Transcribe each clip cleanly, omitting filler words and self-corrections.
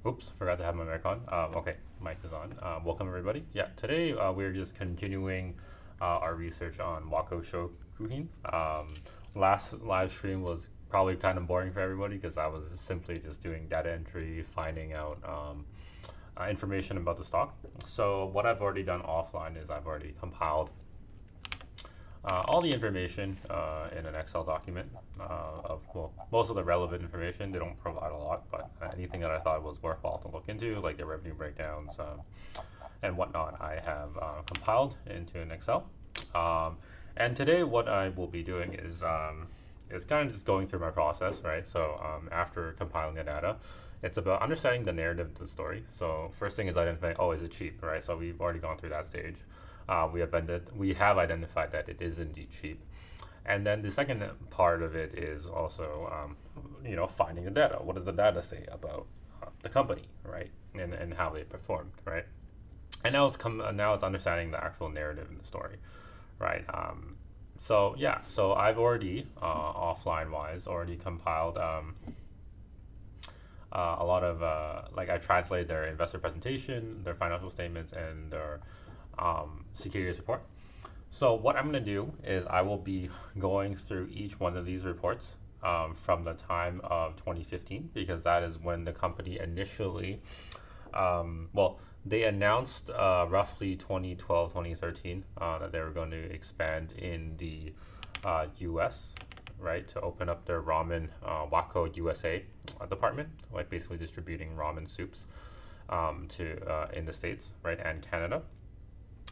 Oops, forgot to have my mic on. Okay, mic is on. Welcome everybody. Yeah, today we're just continuing our research on Wako Shokuhin. Last live stream was probably kind of boring for everybody because I was simply just doing data entry, finding out information about the stock. So what I've already done offline is I've already compiled all the information in an Excel document of, well, most of the relevant information. They don't provide a lot, but anything that I thought was worthwhile to look into, like the revenue breakdowns and whatnot, I have compiled into an Excel. Um, and today, what I will be doing is kind of just going through my process, right? So after compiling the data, it's about understanding the narrative of the story. So first thing is identifying, oh, is it cheap, right? So we've already gone through that stage. We have identified that it is indeed cheap. And then the second part of it is also, finding the data. What does the data say about the company, right? And how they performed, right? And now it's understanding the actual narrative in the story, right? So yeah, so I've already offline wise already compiled a lot of like I translated their investor presentation, their financial statements, and their securities report. So what I'm going to do is I will be going through each one of these reports from the time of 2015 because that is when the company initially, well, they announced roughly 2012, 2013 that they were going to expand in the US, right, to open up their ramen Wako USA department, like basically distributing ramen soups to in the States, right, and Canada.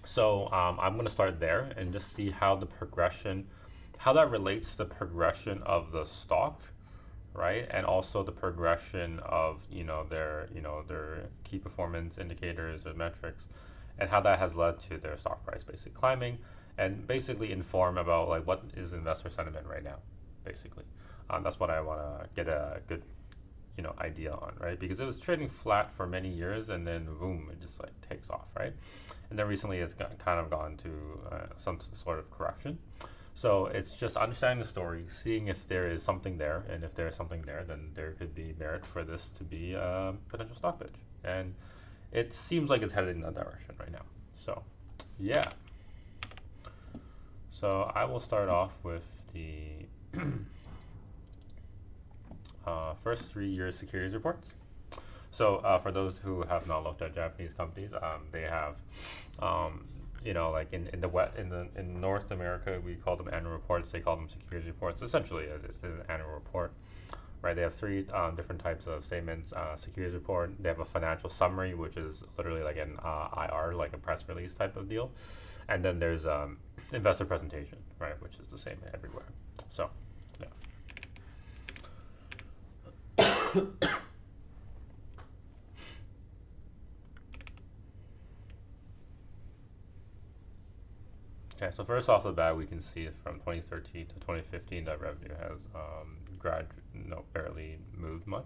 So I'm going to start there and just see how the progression, how that relates to the progression of the stock, right? And also the progression of their key performance indicators or metrics, and how that has led to their stock price basically climbing, and basically inform about like what is investor sentiment right now, basically. That's what I want to get a good idea on, right? Because it was trading flat for many years and then boom, it just like takes off, right? And then recently it's kind of gone to some sort of correction. So it's just understanding the story, seeing if there is something there, and if there is something there, then there could be merit for this to be a potential stock pitch. And it seems like it's headed in that direction right now. So, yeah. So I will start off with the first 3 year securities reports. So for those who have not looked at Japanese companies, they have, like in North America, we call them annual reports. They call them securities reports. Essentially, it's an annual report, right? They have three different types of statements. Securities report. They have a financial summary, which is literally like an IR, like a press release type of deal, and then there's investor presentation, right, which is the same everywhere. So, yeah. Okay, so first off the bat, we can see from 2013 to 2015 that revenue has barely moved much,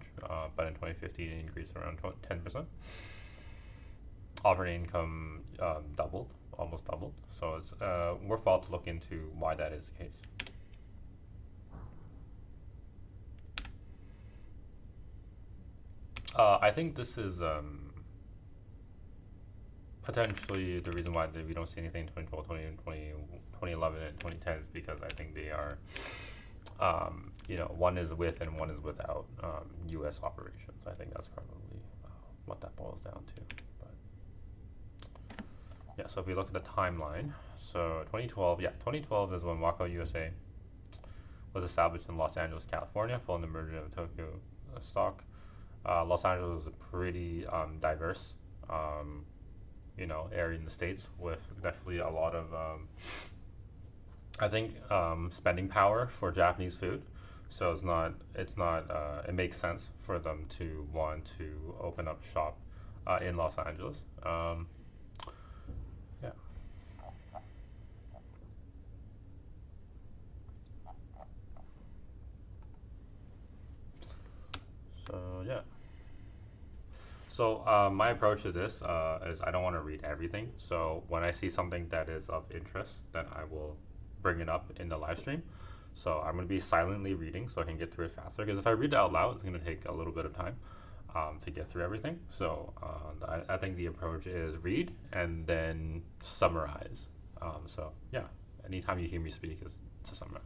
but in 2015 it increased around 10%. Operating income doubled, almost doubled. So it's worthwhile to look into why that is the case. I think this is potentially the reason why we don't see anything in 2012, 2011, and 2010 is because I think they are, one is with and one is without U.S. operations. I think that's probably what that boils down to. But yeah, so if we look at the timeline, so 2012, yeah, 2012 is when Wako USA was established in Los Angeles, California, following the merger of Tokyo Stock. Los Angeles is a pretty diverse area in the states with definitely a lot of I think spending power for Japanese food. So it makes sense for them to want to open up shop in Los Angeles. Yeah. So yeah. So my approach to this is I don't want to read everything. So when I see something that is of interest, then I will bring it up in the live stream. So I'm going to be silently reading so I can get through it faster. Because if I read it out loud, it's going to take a little bit of time to get through everything. So I think the approach is read and then summarize. So yeah, anytime you hear me speak, is to summarize.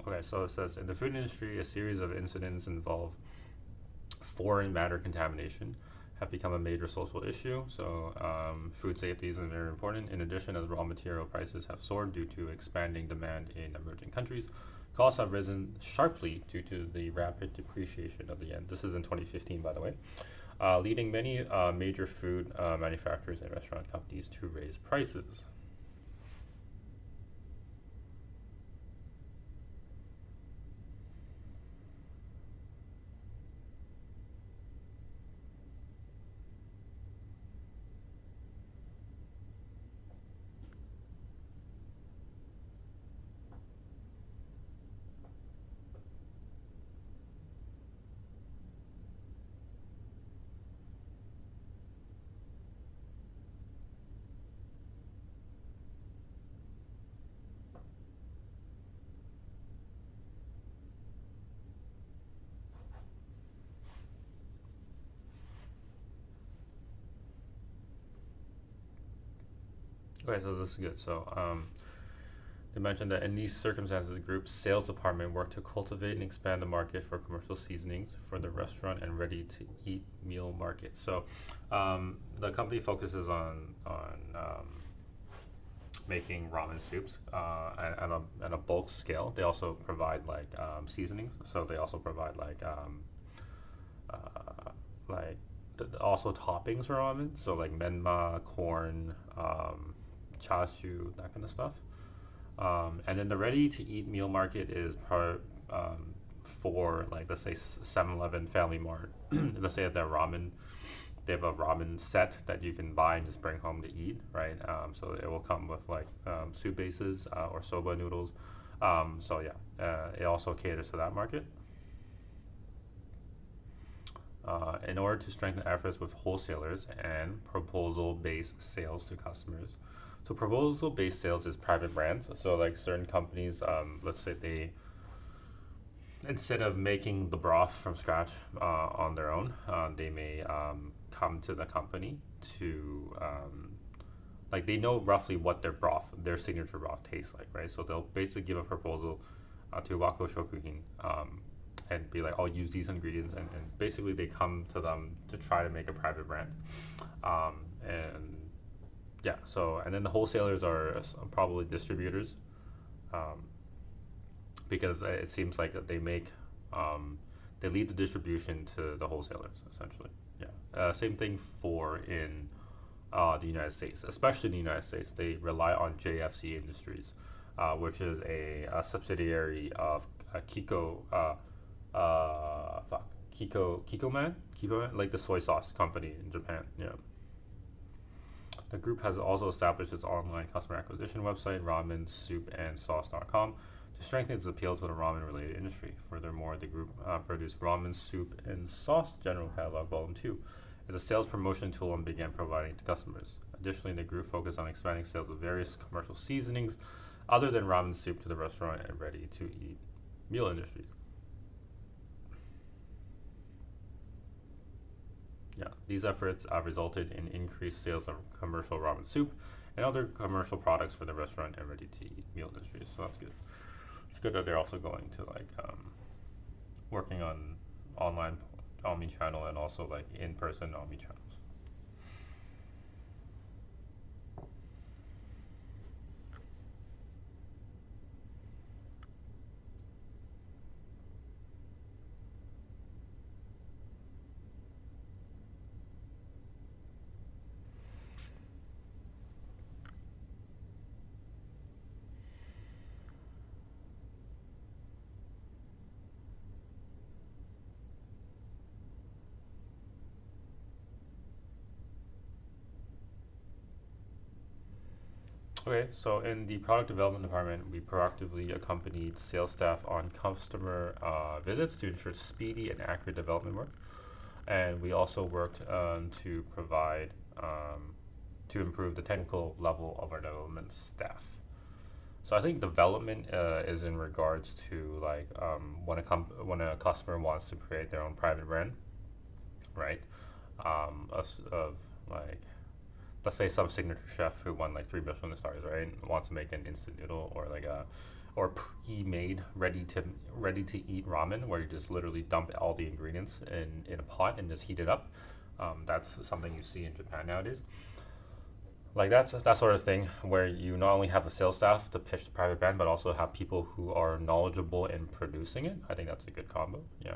Okay, so it says in the food industry, a series of incidents involve foreign matter contamination have become a major social issue. So food safety is very important. In addition, as raw material prices have soared due to expanding demand in emerging countries, costs have risen sharply due to the rapid depreciation of the yen. This is in 2015, by the way, leading many major food manufacturers and restaurant companies to raise prices. Okay, so this is good. So they mentioned that in these circumstances, the group's sales department worked to cultivate and expand the market for commercial seasonings for the restaurant and ready-to-eat meal market. So, the company focuses on making ramen soups at a bulk scale. They also provide like seasonings. So they also provide like also toppings for ramen. So like menma, corn, chashu, that kind of stuff. And then the ready-to-eat meal market is for like let's say 7-Eleven, Family Mart. Let's say at their ramen, they have a ramen set that you can buy and just bring home to eat, right? So it will come with like soup bases or soba noodles. So yeah, it also caters to that market. In order to strengthen efforts with wholesalers and proposal-based sales to customers. So proposal-based sales is private brands. So like certain companies, let's say they instead of making the broth from scratch on their own, they may come to the company to like they know roughly what their signature broth tastes like, right? So they'll basically give a proposal to Wako Shokuhin and be like, I'll use these ingredients, and basically they come to them to try to make a private brand. And yeah, so and then the wholesalers are probably distributors um, because it seems like that they lead the distribution to the wholesalers essentially. Yeah, same thing for in the United States, especially in the United States, they rely on JFC Industries, which is a subsidiary of Kiko. Fuck, Kiko Man, like the soy sauce company in Japan. Yeah. The group has also established its online customer acquisition website, ramensoupandSauce.com, to strengthen its appeal to the ramen-related industry. Furthermore, the group produced Ramen Soup and Sauce General Catalog Volume 2 as a sales promotion tool and began providing it to customers. Additionally, the group focused on expanding sales of various commercial seasonings other than ramen soup to the restaurant and ready-to-eat meal industries. Yeah, these efforts resulted in increased sales of commercial ramen soup and other commercial products for the restaurant and ready-to-eat meal industries. So that's good. It's good that they're also going to like working on online omni-channel and also like in-person omni-channels. Okay, so in the product development department, we proactively accompanied sales staff on customer visits to ensure speedy and accurate development work. And we also worked to provide to improve the technical level of our development staff. So I think development is in regards to like when a customer wants to create their own private brand, right? Of like let's say some signature chef who won like three Michelin stars, right? Wants to make an instant noodle or like a or pre-made ready to eat ramen where you just literally dump all the ingredients in a pot and just heat it up. That's something you see in Japan nowadays. Like that's that sort of thing where you not only have the sales staff to pitch the private brand, but also have people who are knowledgeable in producing it. I think that's a good combo. Yeah.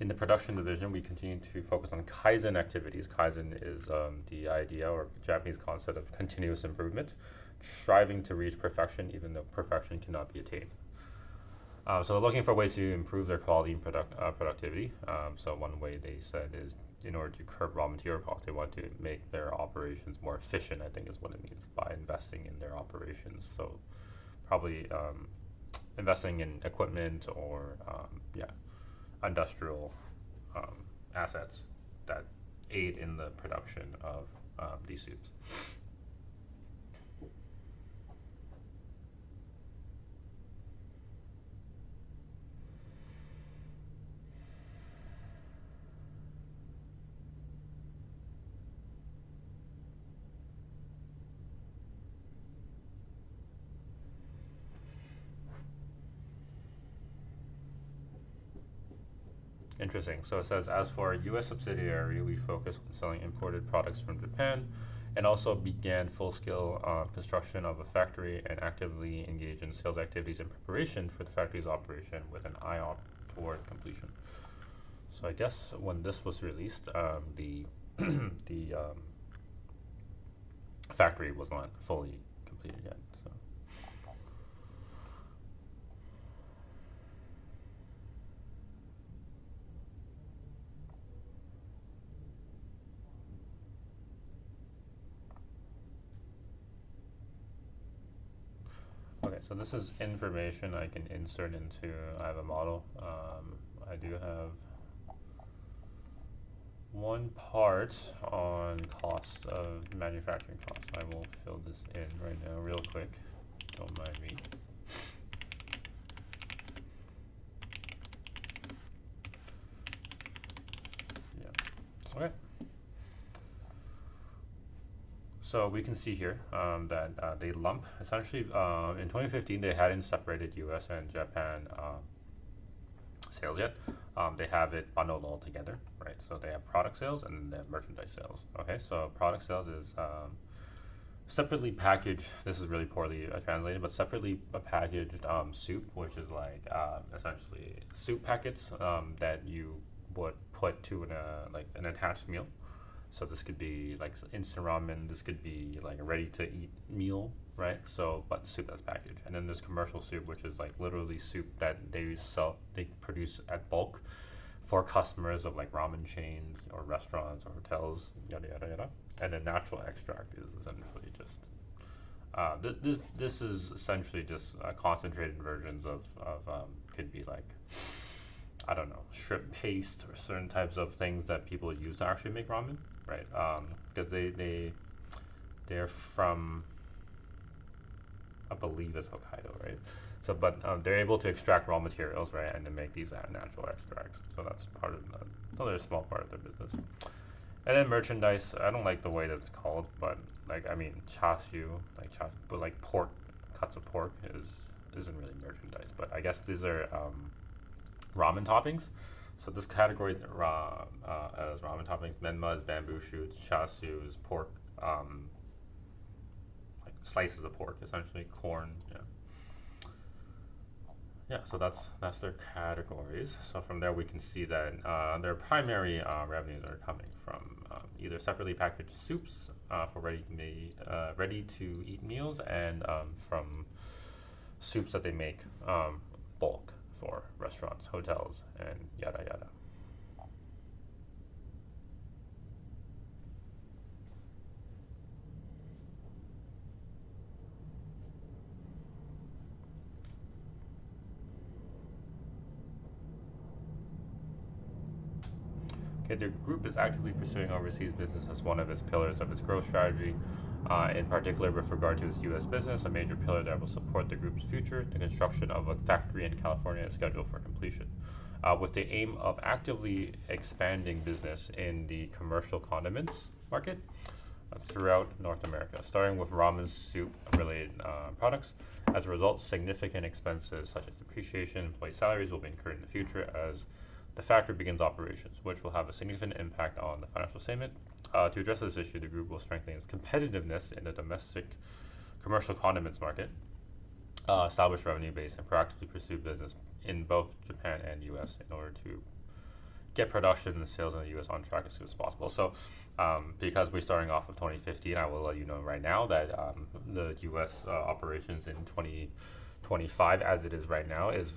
In the production division, we continue to focus on Kaizen activities. Kaizen is the idea or Japanese concept of continuous improvement, striving to reach perfection even though perfection cannot be attained. So looking for ways to improve their quality and productivity. So one way they said is in order to curb raw material costs, they want to make their operations more efficient, I think is what it means by investing in their operations. So probably investing in equipment or yeah, industrial um, assets that aid in the production of these soups. Interesting. So it says, as for our U.S. subsidiary, we focus on selling imported products from Japan and also began full-scale construction of a factory and actively engage in sales activities in preparation for the factory's operation with an eye on toward completion. So I guess when this was released, the factory was not fully completed yet. So. Okay, so this is information I can insert into, I have a model. I do have one part on cost of manufacturing costs. I will fill this in right now real quick. Don't mind me. Yeah. Okay. So we can see here that they lump essentially in 2015 they hadn't separated U.S. and Japan sales yet. They have it bundled all together, right? So they have product sales and then they have merchandise sales. Okay, so product sales is separately packaged. This is really poorly translated, but separately packaged soup, which is like essentially soup packets that you would put to like an attached meal. So this could be like instant ramen. This could be like a ready-to-eat meal, right? So, but soup that's packaged. And then there's commercial soup, which is like literally soup that they produce at bulk for customers of like ramen chains or restaurants or hotels, yada yada yada. And then natural extract is essentially just this is essentially just concentrated versions of could be like I don't know, shrimp paste or certain types of things that people use to actually make ramen, right? Because they're from I believe it's Hokkaido, right? So, but they're able to extract raw materials, right, and to make these natural extracts. So that's part of another small part of their business. And then merchandise. I don't like the way that it's called, but like I mean, chashu, but like pork cuts of pork isn't really merchandise. But I guess these are ramen toppings. So this category is as ramen toppings. Menma is bamboo shoots. Chashu is pork, like slices of pork, essentially corn. Yeah. Yeah, so that's their categories. So from there we can see that their primary revenues are coming from either separately packaged soups for ready to eat meals and from soups that they make bulk for restaurants, hotels, and yada yada. The group is actively pursuing overseas business as one of its pillars of its growth strategy. In particular, with regard to its U.S. business, a major pillar that will support the group's future, the construction of a factory in California is scheduled for completion. With the aim of actively expanding business in the commercial condiments market throughout North America, starting with ramen soup related products. As a result, significant expenses such as depreciation, employee salaries will be incurred in the future as the factory begins operations, which will have a significant impact on the financial statement. To address this issue, the group will strengthen its competitiveness in the domestic commercial condiments market, establish revenue base, and proactively pursue business in both Japan and U.S. in order to get production and sales in the U.S. on track as soon as possible. So, because we're starting off with 2015, I will let you know right now that the U.S. Operations in 2025, as it is right now, is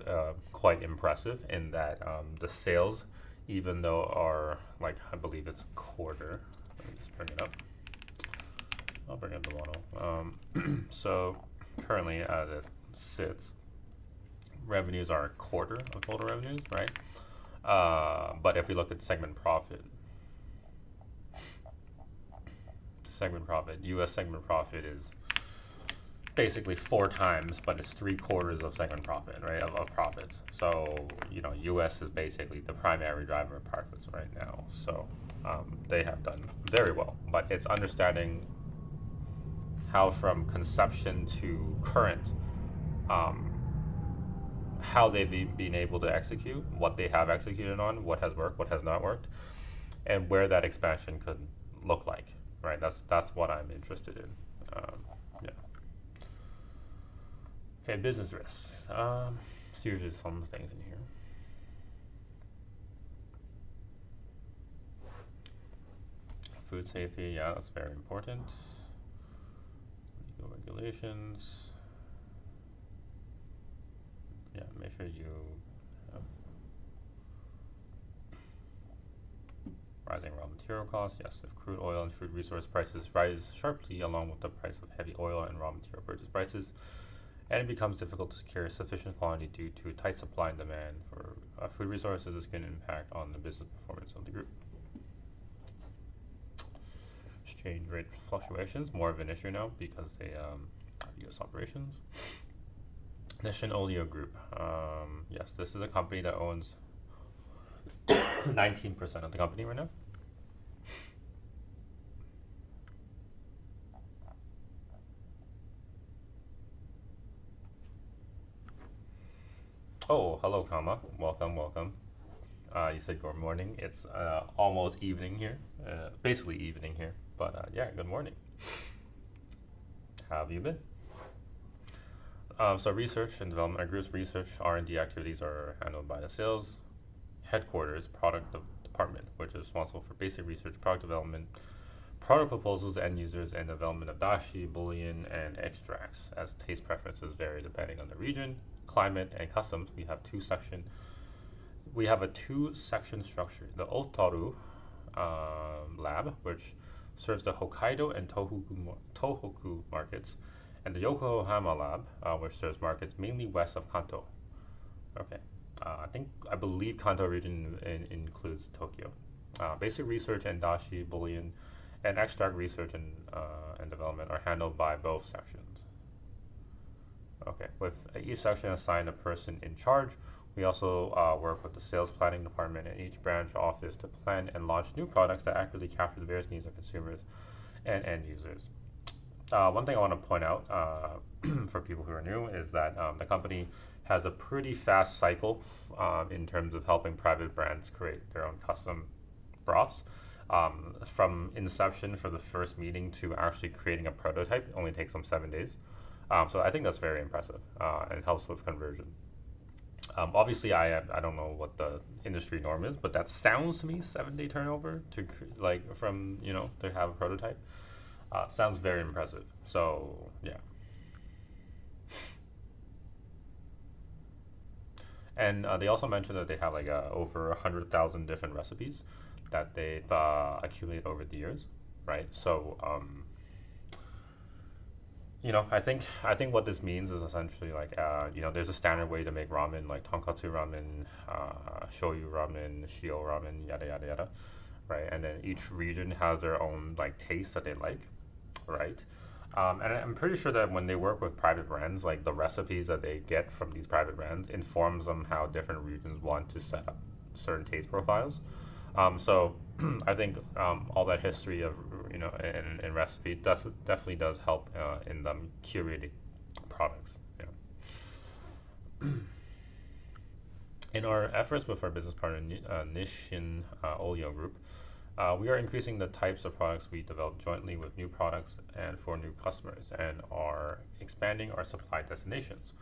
quite impressive in that the sales, even though are like I believe it's a quarter. Let me just bring it up. I'll bring up the model. So currently, as it sits, revenues are a quarter of total revenues, right? But if we look at U.S. segment profit is basically 4 times, but it's 3/4 of segment profit, right? Of profits. So U.S. is basically the primary driver of profits right now. So they have done very well, but it's understanding how from conception to current, how they've been able to execute, what they have executed on, what has worked, what has not worked, and where that expansion could look like, right? That's what I'm interested in. Yeah. Okay, business risks. So usually some things in here. Food safety, yeah, that's very important. Legal regulations. Yeah, make sure you have rising raw material costs. Yes, if crude oil and food resource prices rise sharply along with the price of heavy oil and raw material purchase prices, and it becomes difficult to secure sufficient quantity due to tight supply and demand for food resources, this can impact on the business performance of the group. Exchange rate fluctuations, more of an issue now because they have U.S. operations. Nishin Oleo Group. Yes, this is a company that owns 19% of the company right now. Oh, hello, Kama. Welcome, welcome. You said good morning. It's almost evening here, basically evening here. But yeah, good morning. How have you been? So research and development, our group's research R&D activities are handled by the sales headquarters product department, which is responsible for basic research, product development, product proposals to end users, and development of dashi, bouillon, and extracts. As taste preferences vary depending on the region, climate, and customs, we have a two-section structure. The Otaru lab, which serves the Hokkaido and Tohoku markets, and the Yokohama lab, which serves markets mainly west of Kanto. Okay, I believe Kanto region includes Tokyo. Basic research and dashi, bouillon, and extract research and development are handled by both sections. Okay, with each section assigned a person in charge. We also work with the sales planning department in each branch office to plan and launch new products that accurately capture the various needs of consumers and end users. One thing I want to point out for people who are new is that the company has a pretty fast cycle in terms of helping private brands create their own custom broths. From inception for the first meeting to actually creating a prototype, it only takes them 7 days. So I think that's very impressive and helps with conversion. Obviously, I don't know what the industry norm is, but that sounds to me 7-day turnover to to have a prototype. Sounds very impressive. So yeah. And they also mentioned that they have like over 100,000 different recipes that they've accumulated over the years, right? So I think what this means is essentially like there's a standard way to make ramen, like tonkatsu ramen, shoyu ramen, shio ramen, yada yada yada. right? And then each region has their own like taste that they like, right? And I'm pretty sure that when they work with private brands, like the recipes that they get from these private brands informs them how different regions want to set up certain taste profiles. So I think all that history of in recipe definitely does help in them curating products. Yeah. In our efforts with our business partner Nishin Oleo Group, we are increasing the types of products we develop jointly with new products and for new customers, and are expanding our supply destinations.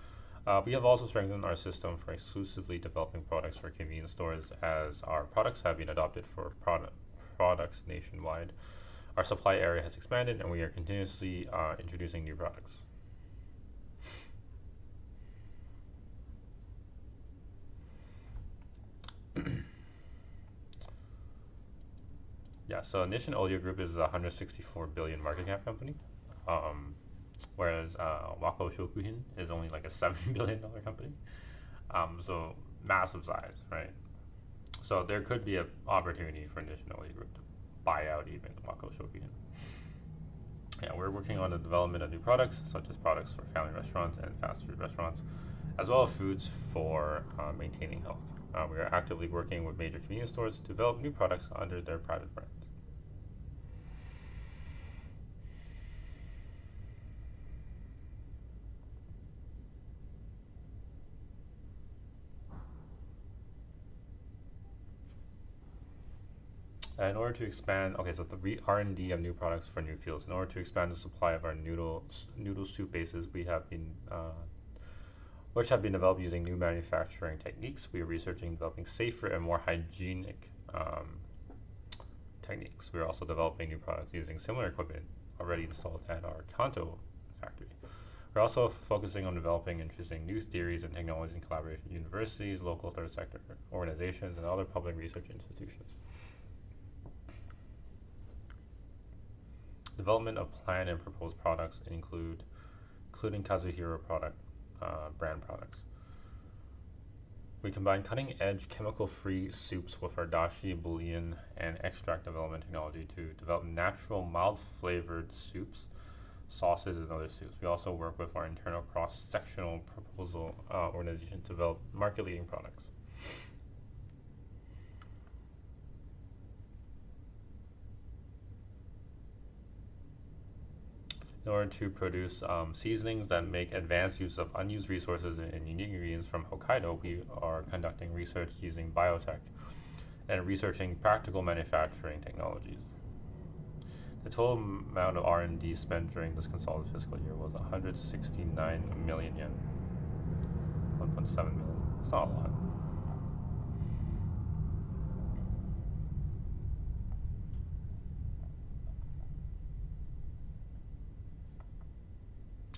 We have also strengthened our system for exclusively developing products for convenience stores, as our products have been adopted for products nationwide. Our supply area has expanded, and we are continuously introducing new products. Yeah, so Nishin Audio Group is a 164 billion market cap company, um, whereas Wako Shokuhin is only like a $7 billion company. So massive size, right? So there could be an opportunity for Nishin Audio Group to buy out even Wako Shokuhin. Yeah, we're working on the development of new products, such as products for family restaurants and fast food restaurants, as well as foods for maintaining health. We are actively working with major convenience stores to develop new products under their private brands. In order to expand, okay, so the R&D of new products for new fields. In order to expand the supply of our noodle soup bases, which have been developed using new manufacturing techniques. We are researching developing safer and more hygienic techniques. We are also developing new products using similar equipment already installed at our Kanto factory. We're also focusing on developing interesting new theories and technologies in collaboration with universities, local third sector organizations, and other public research institutions. Development of planned and proposed products including Kazuhiro brand products. We combine cutting-edge chemical-free soups with our dashi, bouillon, and extract development technology to develop natural, mild-flavored soups, sauces, and other soups. We also work with our internal cross-sectional proposal organization to develop market-leading products. In order to produce seasonings that make advanced use of unused resources and unique ingredients from Hokkaido, we are conducting research using biotech and researching practical manufacturing technologies. The total amount of R&D spent during this consolidated fiscal year was 169 million yen, 1.7 million. It's not a lot.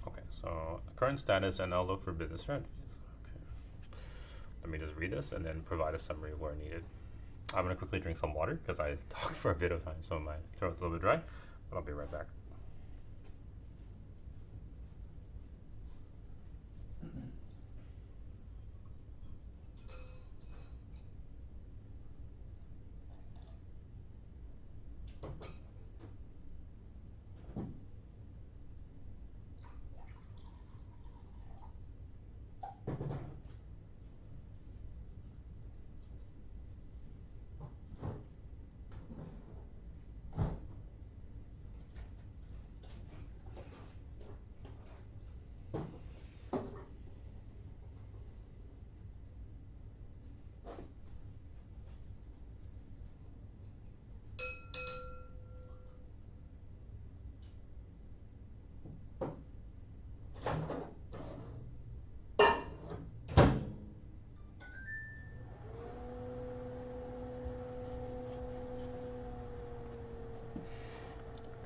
Okay, so current status and outlook for business strategies. Okay. Let me just read this and then provide a summary where needed. I'm going to quickly drink some water because I talked for a bit of time, so my throat's a little bit dry, but I'll be right back.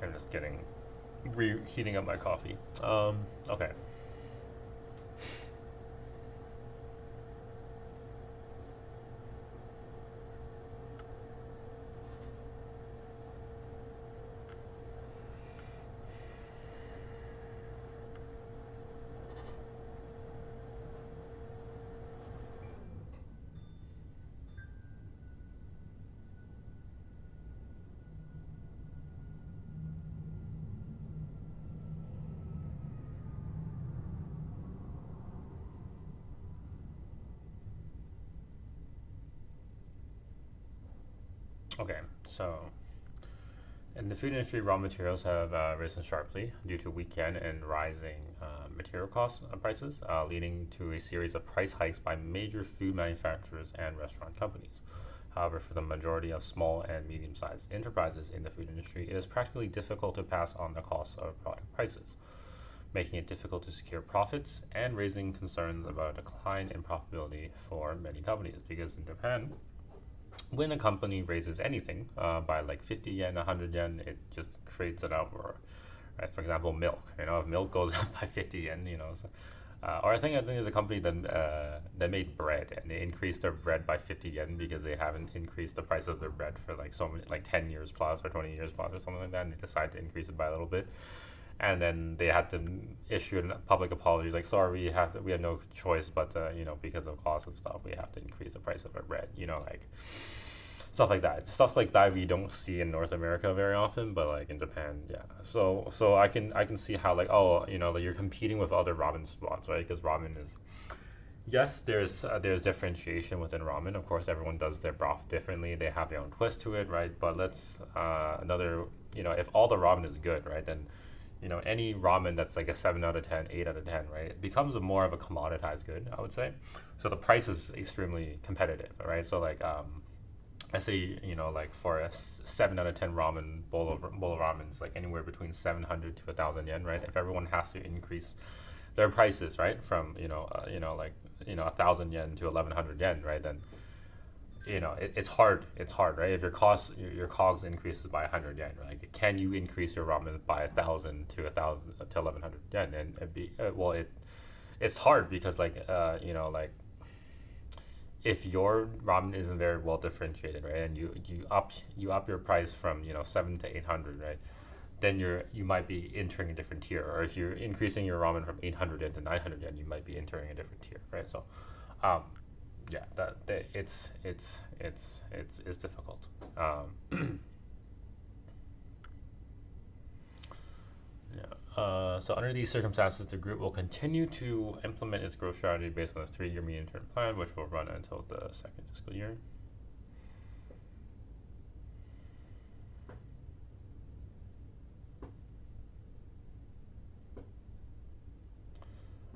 I'm just reheating up my coffee. Okay. Okay, so in the food industry, raw materials have risen sharply due to weak yen and rising material cost prices, leading to a series of price hikes by major food manufacturers and restaurant companies. However, for the majority of small and medium sized enterprises in the food industry, it is practically difficult to pass on the cost of product prices, making it difficult to secure profits and raising concerns about a decline in profitability for many companies. Because in Japan, when a company raises anything by like 50 yen, 100 yen, it just creates an uproar. Right? For example, milk. If milk goes up by 50 yen, so, or I think there's a company that made bread and they increased their bread by 50 yen because they haven't increased the price of their bread for like so many, like 10 years plus or 20 years plus or something like that, and they decided to increase it by a little bit, and then they had to issue a public apology, like, sorry, we have no choice, but because of cost and stuff, we have to increase the price of our bread, like stuff like that. Stuff like that we don't see in North America very often, but like in Japan, yeah. So I can see how, like, oh, like you're competing with other ramen spots, right? Because ramen is, yes, there's differentiation within ramen. Of course, everyone does their broth differently. They have their own twist to it, right? But let's another, if all the ramen is good, right, then any ramen that's like a 7 out of 10, 8 out of 10, right, it becomes more of a commoditized good, I would say. So the price is extremely competitive, right? So like I say, like for a 7 out of 10 ramen bowl of ramen is like anywhere between 700 to 1,000 yen, right? If everyone has to increase their prices, right, from 1,000 yen to 1,100 yen, right, then it's hard. It's hard, right? If your cogs increases by 100 yen, right? Like, can you increase your ramen by 1,000 to 1,100 yen? And it's hard because like if your ramen isn't very well differentiated, right, and you up your price from 7 to 800, right, then you might be entering a different tier. Or if you're increasing your ramen from 800 yen to 900 yen, you might be entering a different tier, right? So, um, yeah, that it's difficult. Yeah. So under these circumstances, the group will continue to implement its growth strategy based on a 3-year medium-term plan, which will run until the second fiscal year.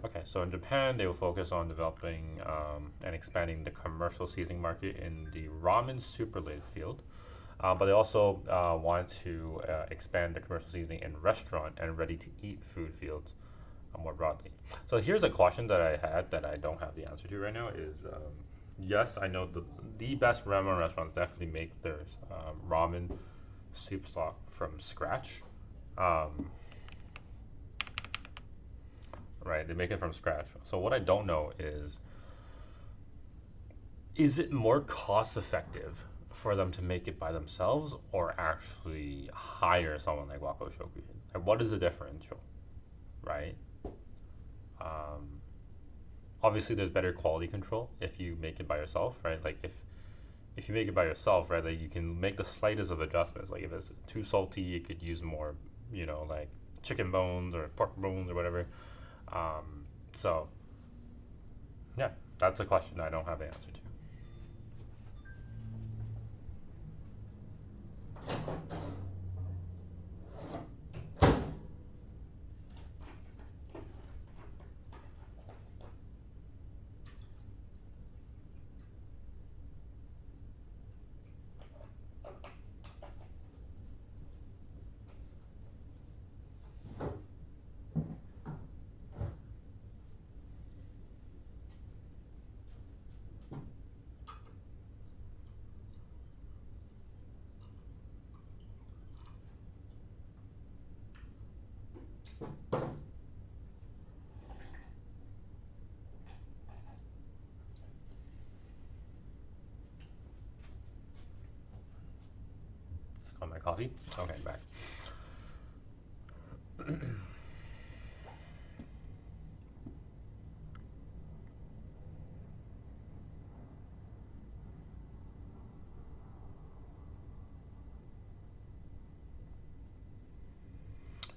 Okay, so in Japan, they will focus on developing and expanding the commercial seasoning market in the ramen superlative field. But they also want to expand the commercial seasoning in restaurant and ready-to-eat food fields more broadly. So here's a question that I had that I don't have the answer to right now is, yes, I know the best ramen restaurants definitely make their ramen soup stock from scratch. Um, right, they make it from scratch. So what I don't know is it more cost effective for them to make it by themselves or actually hire someone like Wako Shokuhin? Like, what is the differential, right? Um, Obviously, there's better quality control if you make it by yourself, right? Like if you make it by yourself, right, like you can make the slightest of adjustments. Like if it's too salty, you could use more, like chicken bones or pork bones or whatever. So yeah, that's a question I don't have the answer to. Just got my coffee. Okay, back.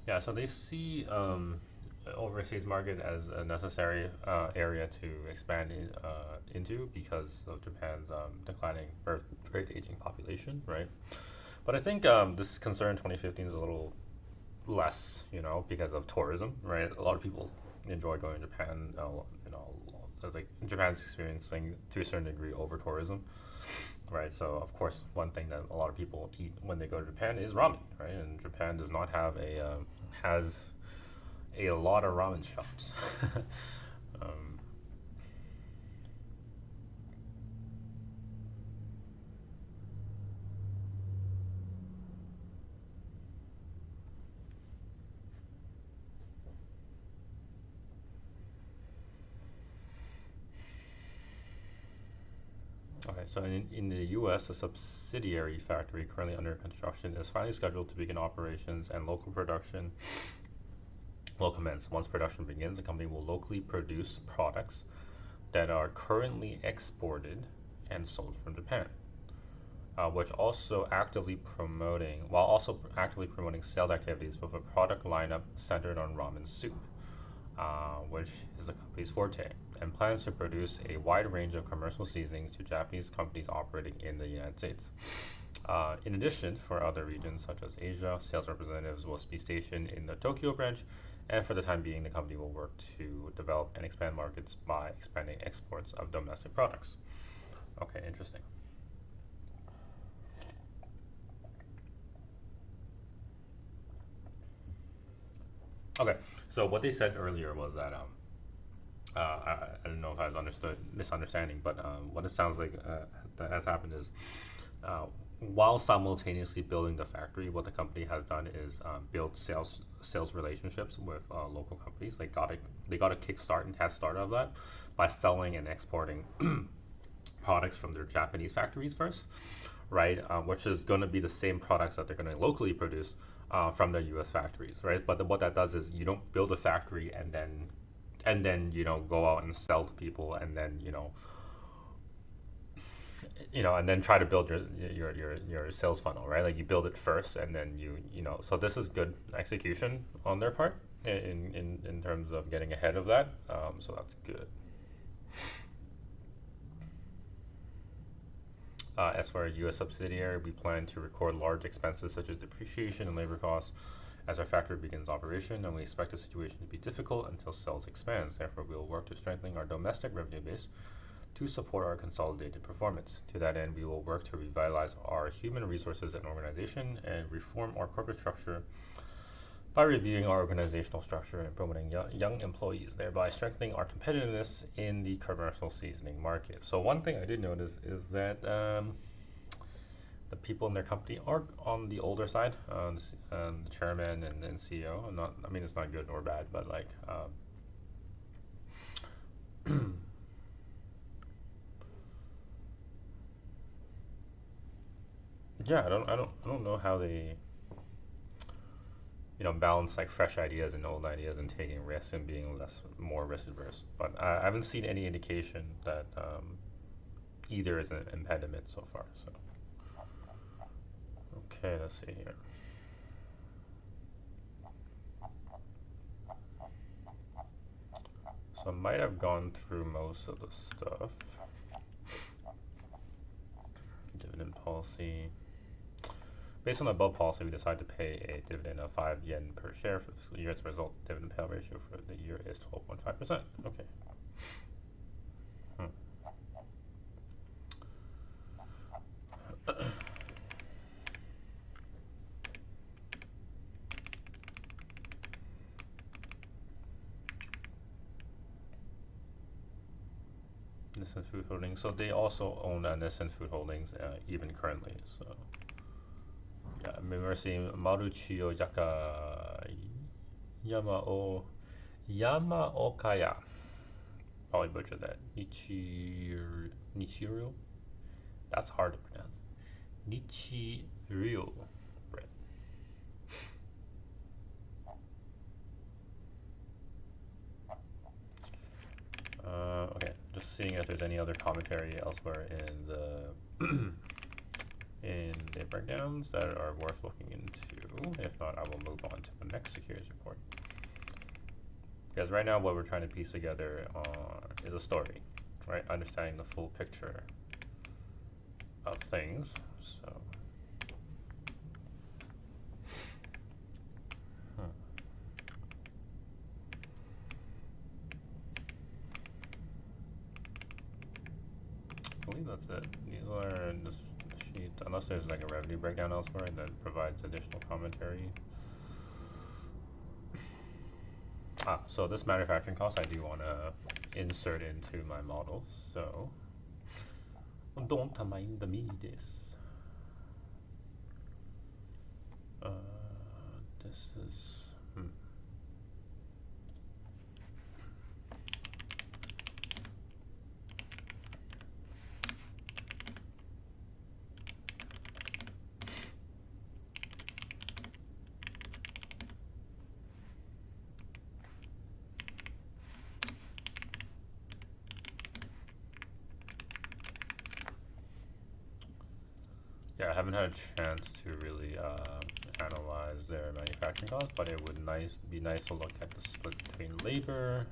Yeah, so they see, overseas market as a necessary area to expand into because of Japan's declining birth rate, aging population, right? But I think this concern 2015 is a little less, because of tourism, right? A lot of people enjoy going to Japan. As like Japan's experiencing to a certain degree over tourism, right? So of course, one thing that a lot of people eat when they go to Japan is ramen, right? And Japan does not have has a lot of ramen shops. um, okay, so in the U.S., a subsidiary factory currently under construction is finally scheduled to begin operations, and local production will commence. Once production begins, the company will locally produce products that are currently exported and sold from Japan, while also actively promoting sales activities with a product lineup centered on ramen soup, which is the company's forte, and plans to produce a wide range of commercial seasonings to Japanese companies operating in the United States. In addition, for other regions such as Asia, sales representatives will be stationed in the Tokyo branch, and for the time being, the company will work to develop and expand markets by expanding exports of domestic products. Okay, interesting. Okay, so what they said earlier was that I don't know if I was misunderstanding, but what it sounds like that has happened is uh, while simultaneously building the factory, what the company has done is build sales relationships with local companies. They got a kickstart and head start of that by selling and exporting products from their Japanese factories first, right? Which is going to be the same products that they're going to locally produce from their U.S. factories, right? But what that does is you don't build a factory and then go out and sell to people and then and then try to build your sales funnel, right? Like you build it first and then so this is good execution on their part in terms of getting ahead of that. So that's good. As for our U.S. subsidiary, we plan to record large expenses such as depreciation and labor costs as our factory begins operation, and we expect the situation to be difficult until sales expands. Therefore, we will work to strengthen our domestic revenue base to support our consolidated performance. To that end, we will work to revitalize our human resources and organization and reform our corporate structure by reviewing our organizational structure and promoting young employees, thereby strengthening our competitiveness in the commercial seasoning market. So one thing I did notice is that the people in their company are on the older side. The chairman and CEO. I mean, it's not good nor bad, but like, yeah, I don't know how they, balance like fresh ideas and old ideas and taking risks and being more risk adverse. But I haven't seen any indication that either is an impediment so far. So okay, let's see here. So I might have gone through most of the stuff. Dividend policy. Based on the above policy, we decided to pay a dividend of 5 yen per share for the fiscal year. As a result, dividend payout ratio for the year is 12.5%. Okay. Nissan Food Holdings. So they also own Nissan Food Holdings even currently. So yeah, Mercy Maruchio Yaka Yamaokaya. Probably butchered that. Nichiro. That's hard to pronounce. Nichiro bread. Okay, just seeing if there's any other commentary elsewhere in the breakdowns that are worth looking into. If not, I will move on to the next securities report. Because right now, what we're trying to piece together is a story, right? Understanding the full picture of things. So, hmm. I believe that's it. These are the sheets, unless there's like a revenue breakdown elsewhere that provides additional commentary. So this manufacturing cost I do want to insert into my model. So, don't mind me this. Uh, this is. Yeah, I haven't had a chance to really analyze their manufacturing costs, but it would be nice to look at the split between labor,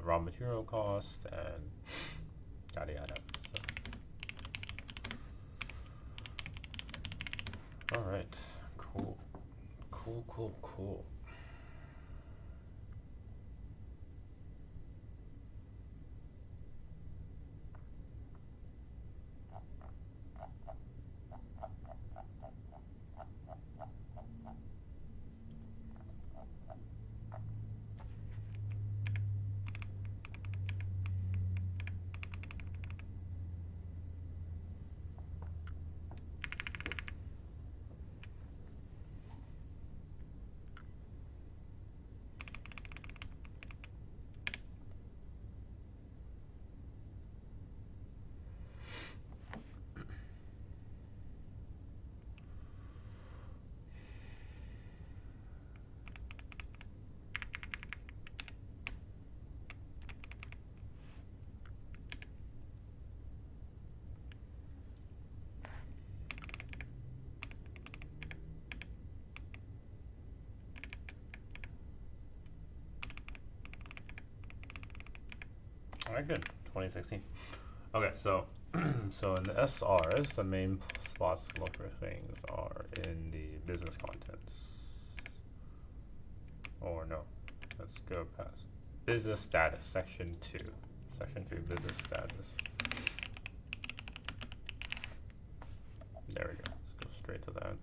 raw material cost, and yada yada. So, all right, cool, cool, cool, cool. All right, good. 2016. Okay, so so in the SRs, the main spots to look for things are in the business contents. Or no, let's go past business status, section 2. Section 2, business status. There we go. Let's go straight to that.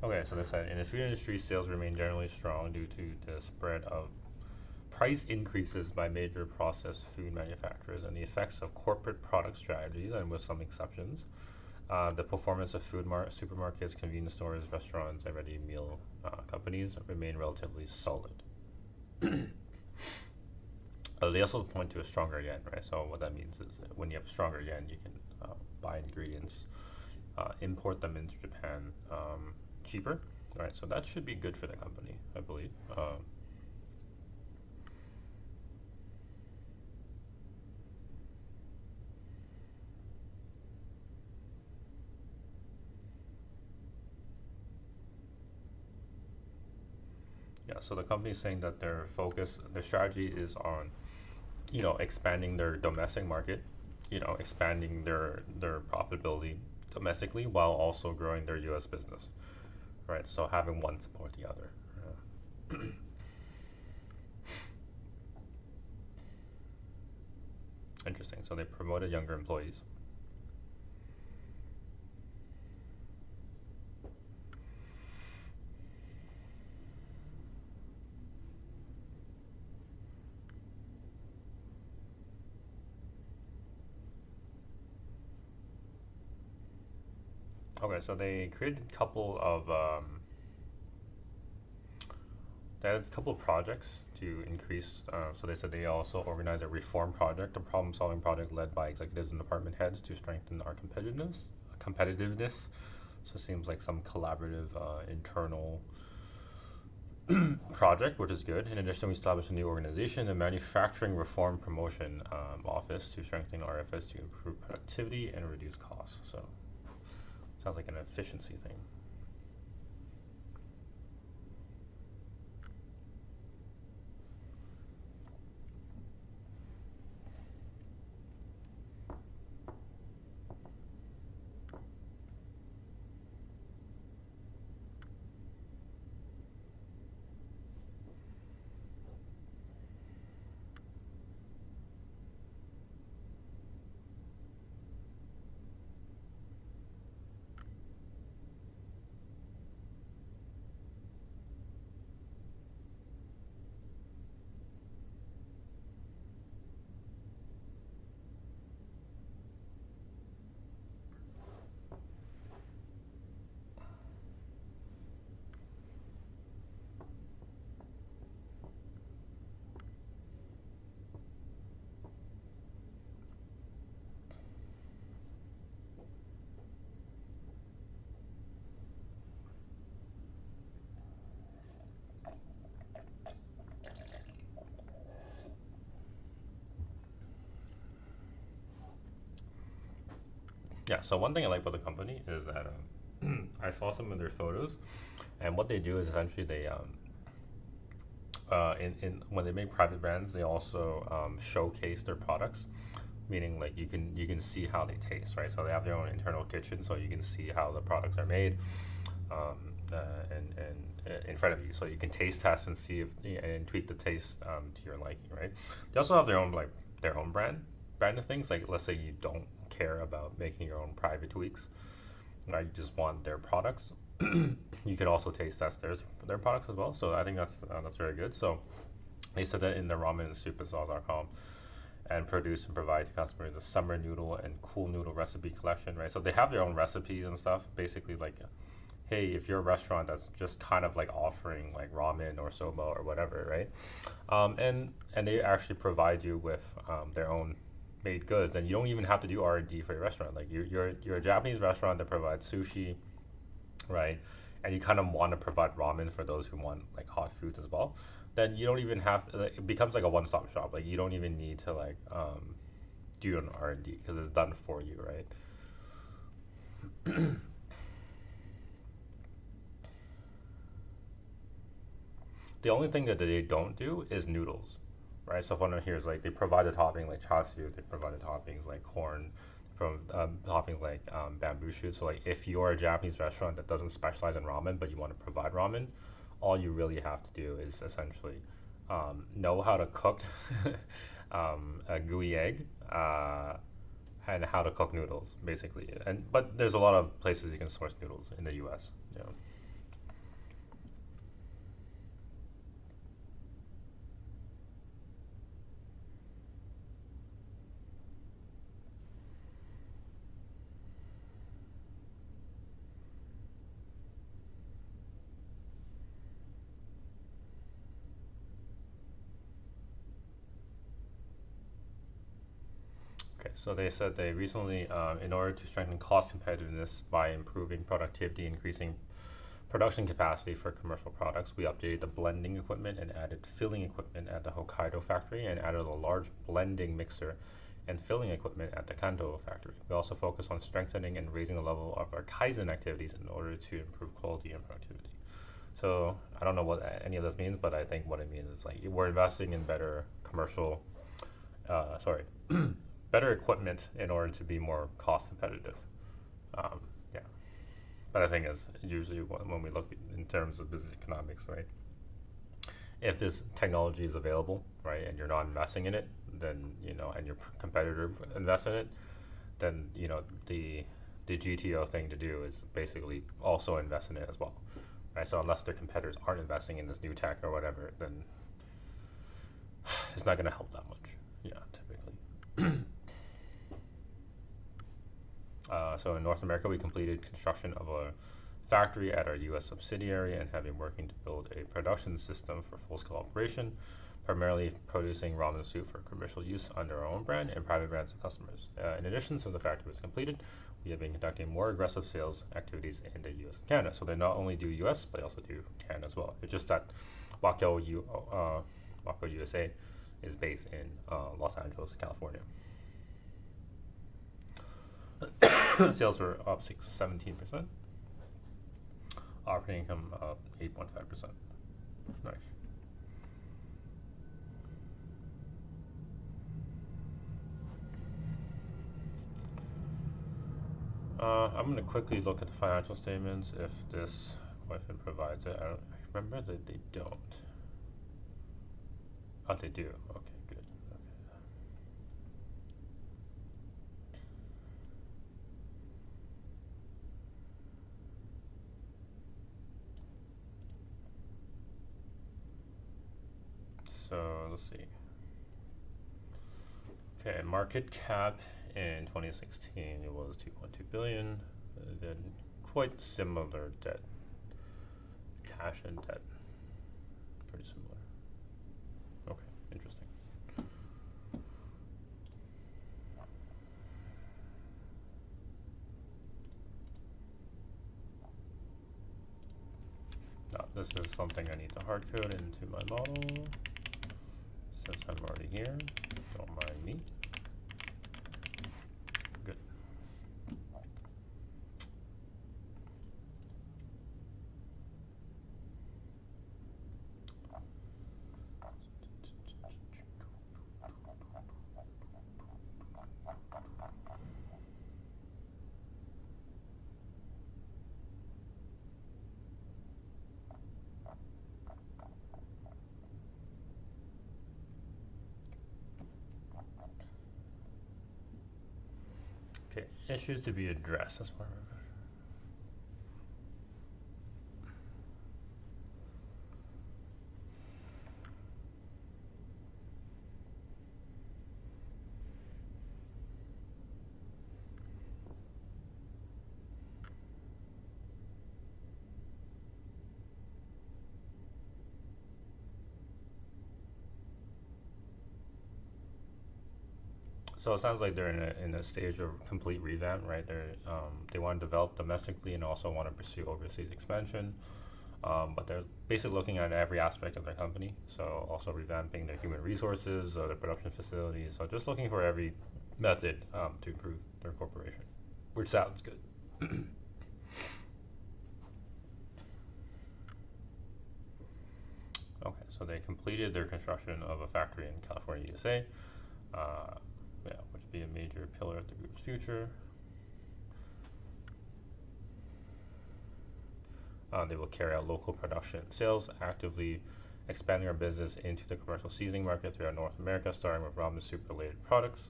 Okay, so they said in the food industry, sales remain generally strong due to the spread of price increases by major processed food manufacturers and the effects of corporate product strategies, and with some exceptions, the performance of supermarkets, convenience stores, restaurants, and ready meal companies remain relatively solid. They also point to a stronger yen, right? So what that means is that when you have a stronger yen, you can buy ingredients, import them into Japan cheaper, right? So that should be good for the company, I believe. Yeah, so the company is saying that their strategy is on, expanding their domestic market, expanding their profitability, domestically while also growing their U.S. business, right? So having one support the other. Interesting. So they promoted younger employees. Okay, so they created a couple of they had a couple of projects to increase. So they said they also organized a reform project, a problem-solving project led by executives and department heads to strengthen our competitiveness. So it seems like some collaborative internal project, which is good. In addition, we established a new organization, the Manufacturing Reform Promotion Office, to strengthen our efforts to improve productivity and reduce costs. So sounds like an efficiency thing. Yeah. So one thing I like about the company is that I saw some of their photos, and what they do is essentially they in when they make private brands, they also showcase their products, meaning like you can see how they taste, right? So they have their own internal kitchen, so you can see how the products are made, um, and in front of you, so you can taste test and see if and tweak the taste to your liking, right? They also have their own like their own brand of things. Like let's say you don't care about making your own private tweaks, right? You just want their products. You can also taste test their products as well. So I think that's very good. So they said that in the ramen and soup.com and produce and provide to customers a summer noodle and cool noodle recipe collection, right? So they have their own recipes and stuff. Basically, like, hey, if you're a restaurant that's just kind of like offering like ramen or soba or whatever, right? And they actually provide you with their own made goods, then you don't even have to do R&D for your restaurant. Like you're a Japanese restaurant that provides sushi, right? And you kind of want to provide ramen for those who want like hot foods as well. Then you don't even have to. Like, it becomes like a one-stop shop. Like you don't even need to like do an R&D because it's done for you, right? The only thing that they don't do is noodles, right? So one here is like they provide a topping like chashu, they provide the toppings like corn, from toppings like bamboo shoots. So like if you're a Japanese restaurant that doesn't specialize in ramen but you want to provide ramen, all you really have to do is essentially know how to cook a gooey egg and how to cook noodles, basically. And but there's a lot of places you can source noodles in the U.S. Yeah. Okay, so they said they recently, in order to strengthen cost competitiveness by improving productivity, increasing production capacity for commercial products, we updated the blending equipment and added filling equipment at the Hokkaido factory and added a large blending mixer and filling equipment at the Kanto factory. We also focus on strengthening and raising the level of our Kaizen activities in order to improve quality and productivity. So I don't know what any of this means, but I think what it means is like we're investing in better commercial, sorry, better equipment in order to be more cost competitive. Um, yeah, but the thing is, usually when we look in terms of business economics, right? If this technology is available, right, and you're not investing in it, then and your competitor invests in it, then the GTO thing to do is basically also invest in it as well, right? So unless their competitors aren't investing in this new tech or whatever, then it's not going to help that much. Yeah, typically. So in North America, we completed construction of a factory at our U.S. subsidiary and have been working to build a production system for full-scale operation, primarily producing ramen soup for commercial use under our own brand and private brands to customers. In addition, since the factory was completed, we have been conducting more aggressive sales activities in the U.S. and Canada. So they not only do U.S., but they also do Canada as well. It's just that Wakyo USA is based in Los Angeles, California. Sales were up 17%. Operating income up 8.5%. Nice. I'm going to quickly look at the financial statements if this Koyfin provides it. I remember that they don't. Oh, they do. Okay, good. Okay. So let's see. Okay, market cap in 2016 it was 2.2 billion. Then quite similar debt, cash and debt, pretty similar. Okay, interesting. Now, this is something I need to hard code into my model. Since I'm already here, don't mind me. Good. Okay, issues to be addressed. That's part of it. So it sounds like they're in a stage of complete revamp, right? They want to develop domestically and also want to pursue overseas expansion. But they're basically looking at every aspect of their company. So also revamping their human resources, their production facilities. So just looking for every method to improve their corporation, which sounds good. Okay, so they completed their construction of a factory in California, USA. Yeah, which would be a major pillar of the group's future. They will carry out local production and sales, actively expanding our business into the commercial seasoning market throughout North America, starting with ramen soup related products.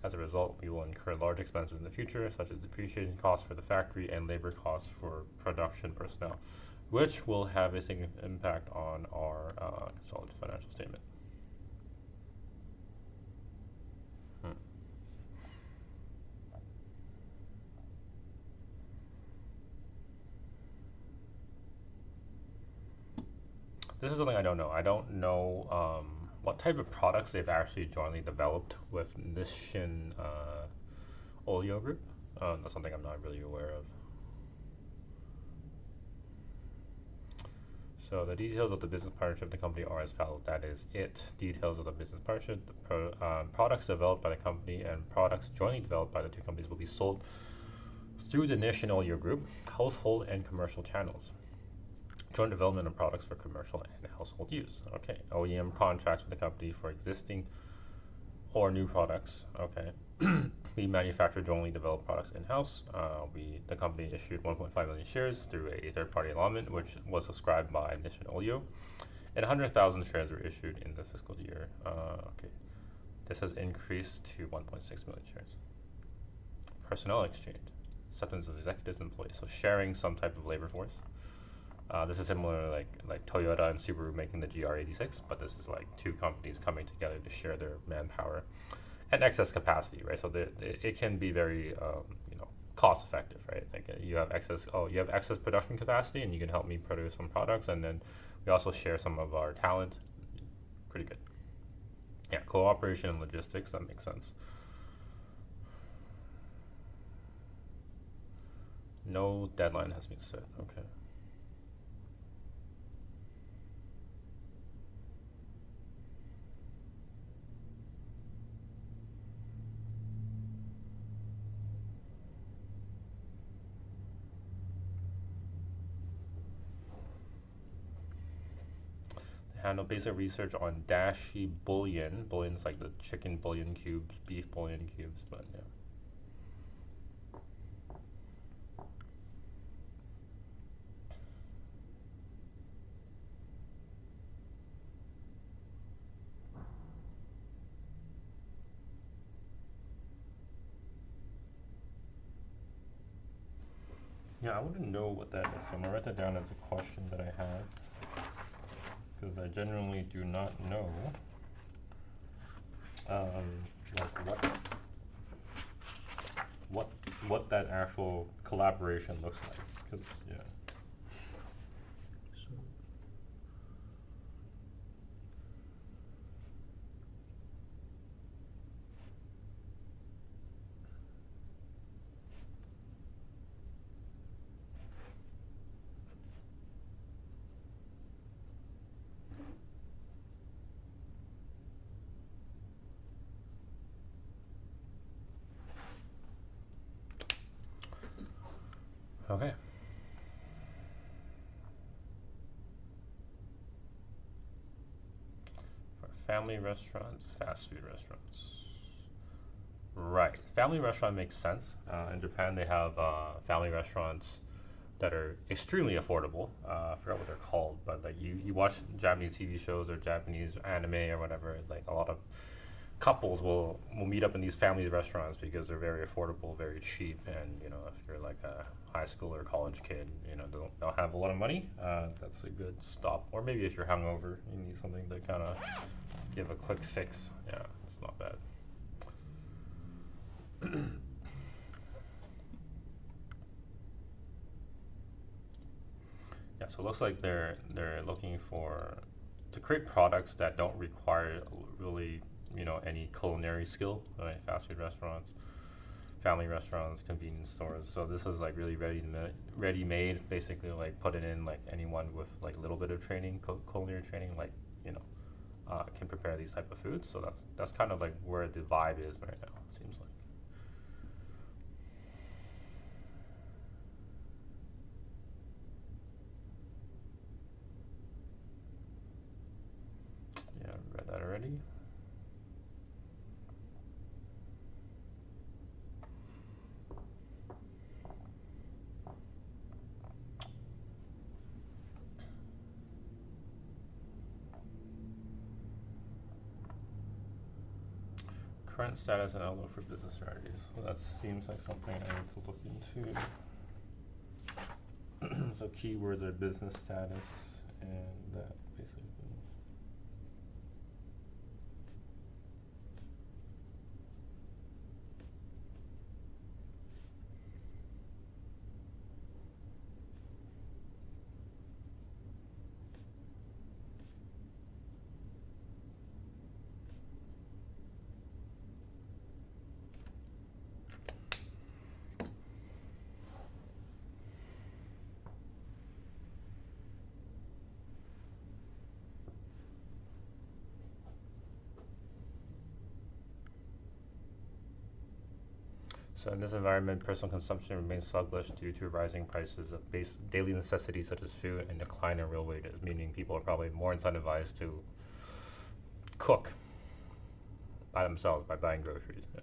As a result, we will incur large expenses in the future, such as depreciation costs for the factory and labor costs for production personnel, which will have a significant impact on our consolidated financial statement. Hmm. This is something I don't know. I don't know what type of products they've actually jointly developed with Nishin Oleo Group. That's something I'm not really aware of. So the details of the business partnership of the company are as follows. That is it. Details of the business partnership. The products developed by the company and products jointly developed by the two companies will be sold through the Nishin Oleo Group, household and commercial channels. Joint development of products for commercial and household use. Okay. OEM contracts with the company for existing or new products. Okay. We manufacture jointly developed products in-house. The company issued 1.5 million shares through a third-party allotment, which was subscribed by Nishin Olio, and 100,000 shares were issued in the fiscal year. Okay, this has increased to 1.6 million shares. Personnel exchange, acceptance of executives and employees, so sharing some type of labor force. This is similar like Toyota and Subaru making the GR86, but this is like two companies coming together to share their manpower and excess capacity, right? So it can be very cost effective, right? Like you have excess production capacity, and you can help me produce some products, and then we also share some of our talent. Pretty good. Yeah, cooperation and logistics, that makes sense. No deadline has been set. Okay. Handle basic research on dashi bouillon. Bouillon is like the chicken bouillon cubes, beef bouillon cubes, but yeah. Yeah, I wouldn't know what that is, so I'm gonna write that down as a question that I have, because I generally do not know, like what what that actual collaboration looks like. Because yeah. So, okay. For family restaurants, fast food restaurants. Right. Family restaurant makes sense. In Japan, they have family restaurants that are extremely affordable. I forgot what they're called, but like you watch Japanese TV shows or Japanese anime or whatever, like a lot of couples will meet up in these family restaurants because they're very affordable, very cheap, and if you're like a high school or college kid, don't have a lot of money, that's a good stop. Or maybe if you're hungover, you need something to kind of give a quick fix. Yeah, it's not bad. Yeah, so it looks like they're looking for to create products that don't require really any culinary skill, right? Fast food restaurants, family restaurants, convenience stores. So this is like really ready made, basically like put it in like anyone with like a little bit of training, culinary training, like you know, can prepare these type of foods. So that's kind of like where the vibe is right now. It seems like. Yeah, I read that already. Current status and outlook for business strategies. Well, that seems like something I need to look into. So keywords are business status and that basically. So in this environment, personal consumption remains sluggish due to rising prices of daily necessities such as food and decline in real wages, meaning people are probably more incentivized to cook by themselves by buying groceries. Yeah.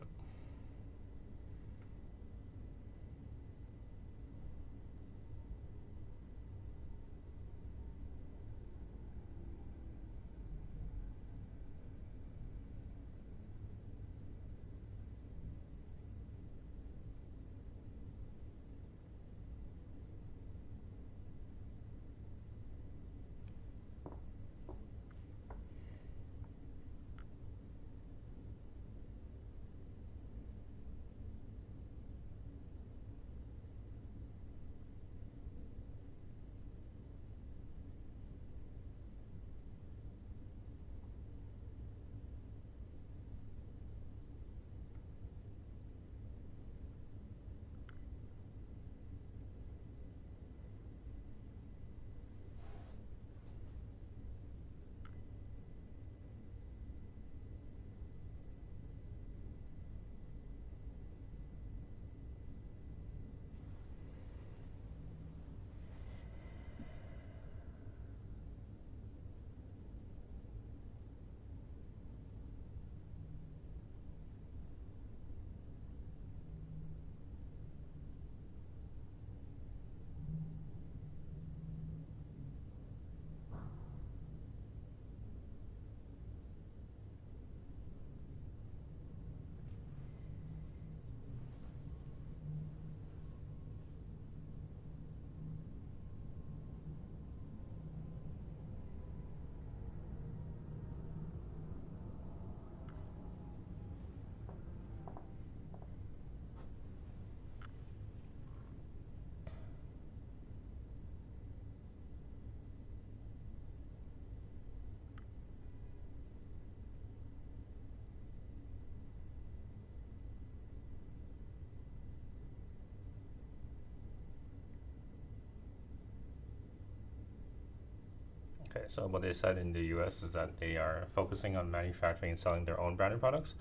right? So what they said in the U.S. is that they are focusing on manufacturing and selling their own branded products,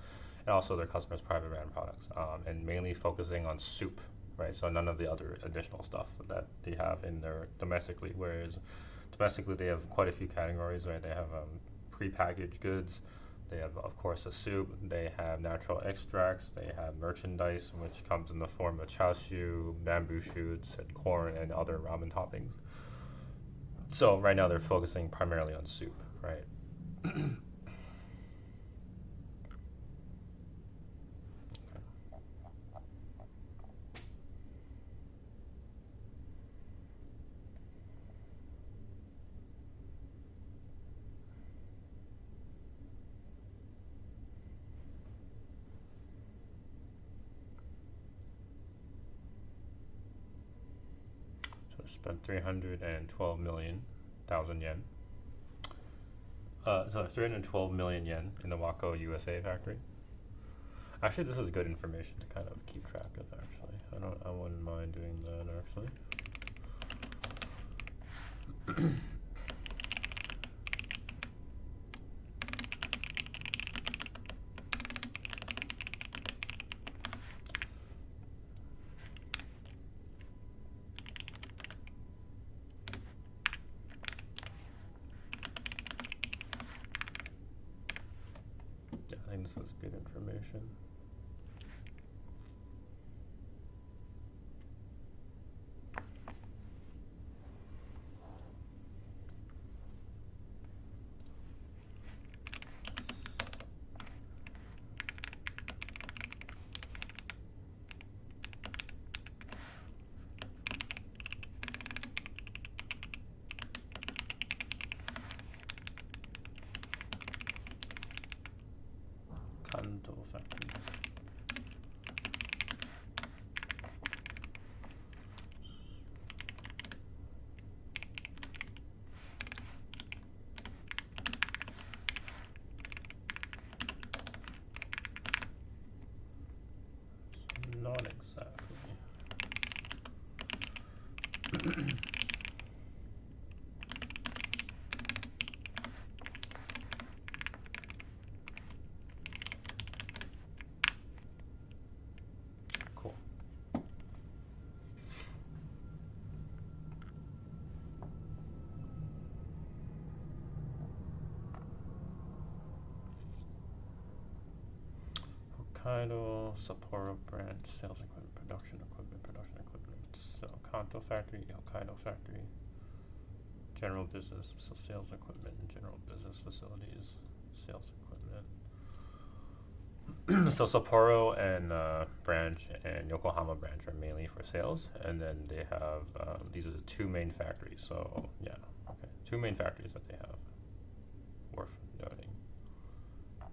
and also their customers' private brand products, and mainly focusing on soup, right? So none of the other additional stuff that they have in their domestically. Whereas domestically, they have quite a few categories, right? They have prepackaged goods. They have, of course, a soup. They have natural extracts. They have merchandise, which comes in the form of chashu, bamboo shoots, and corn, and other ramen toppings. So right now they're focusing primarily on soup, right? So they spent 312 million thousand yen. So 312 million yen in the Waco, USA factory. Actually, this is good information to kind of keep track of. Actually, I wouldn't mind doing that. Actually, yeah, I think this is good information. Kanto factory. Not exactly. Cool. Hokkaido, Sapporo branch, sales equipment, production equipment. So Kanto factory, Hokkaido factory, general business, so sales equipment and general business facilities, sales equipment. So Sapporo and branch and Yokohama branch are mainly for sales, and then they have these are the two main factories. So yeah, okay, two main factories that they have worth noting.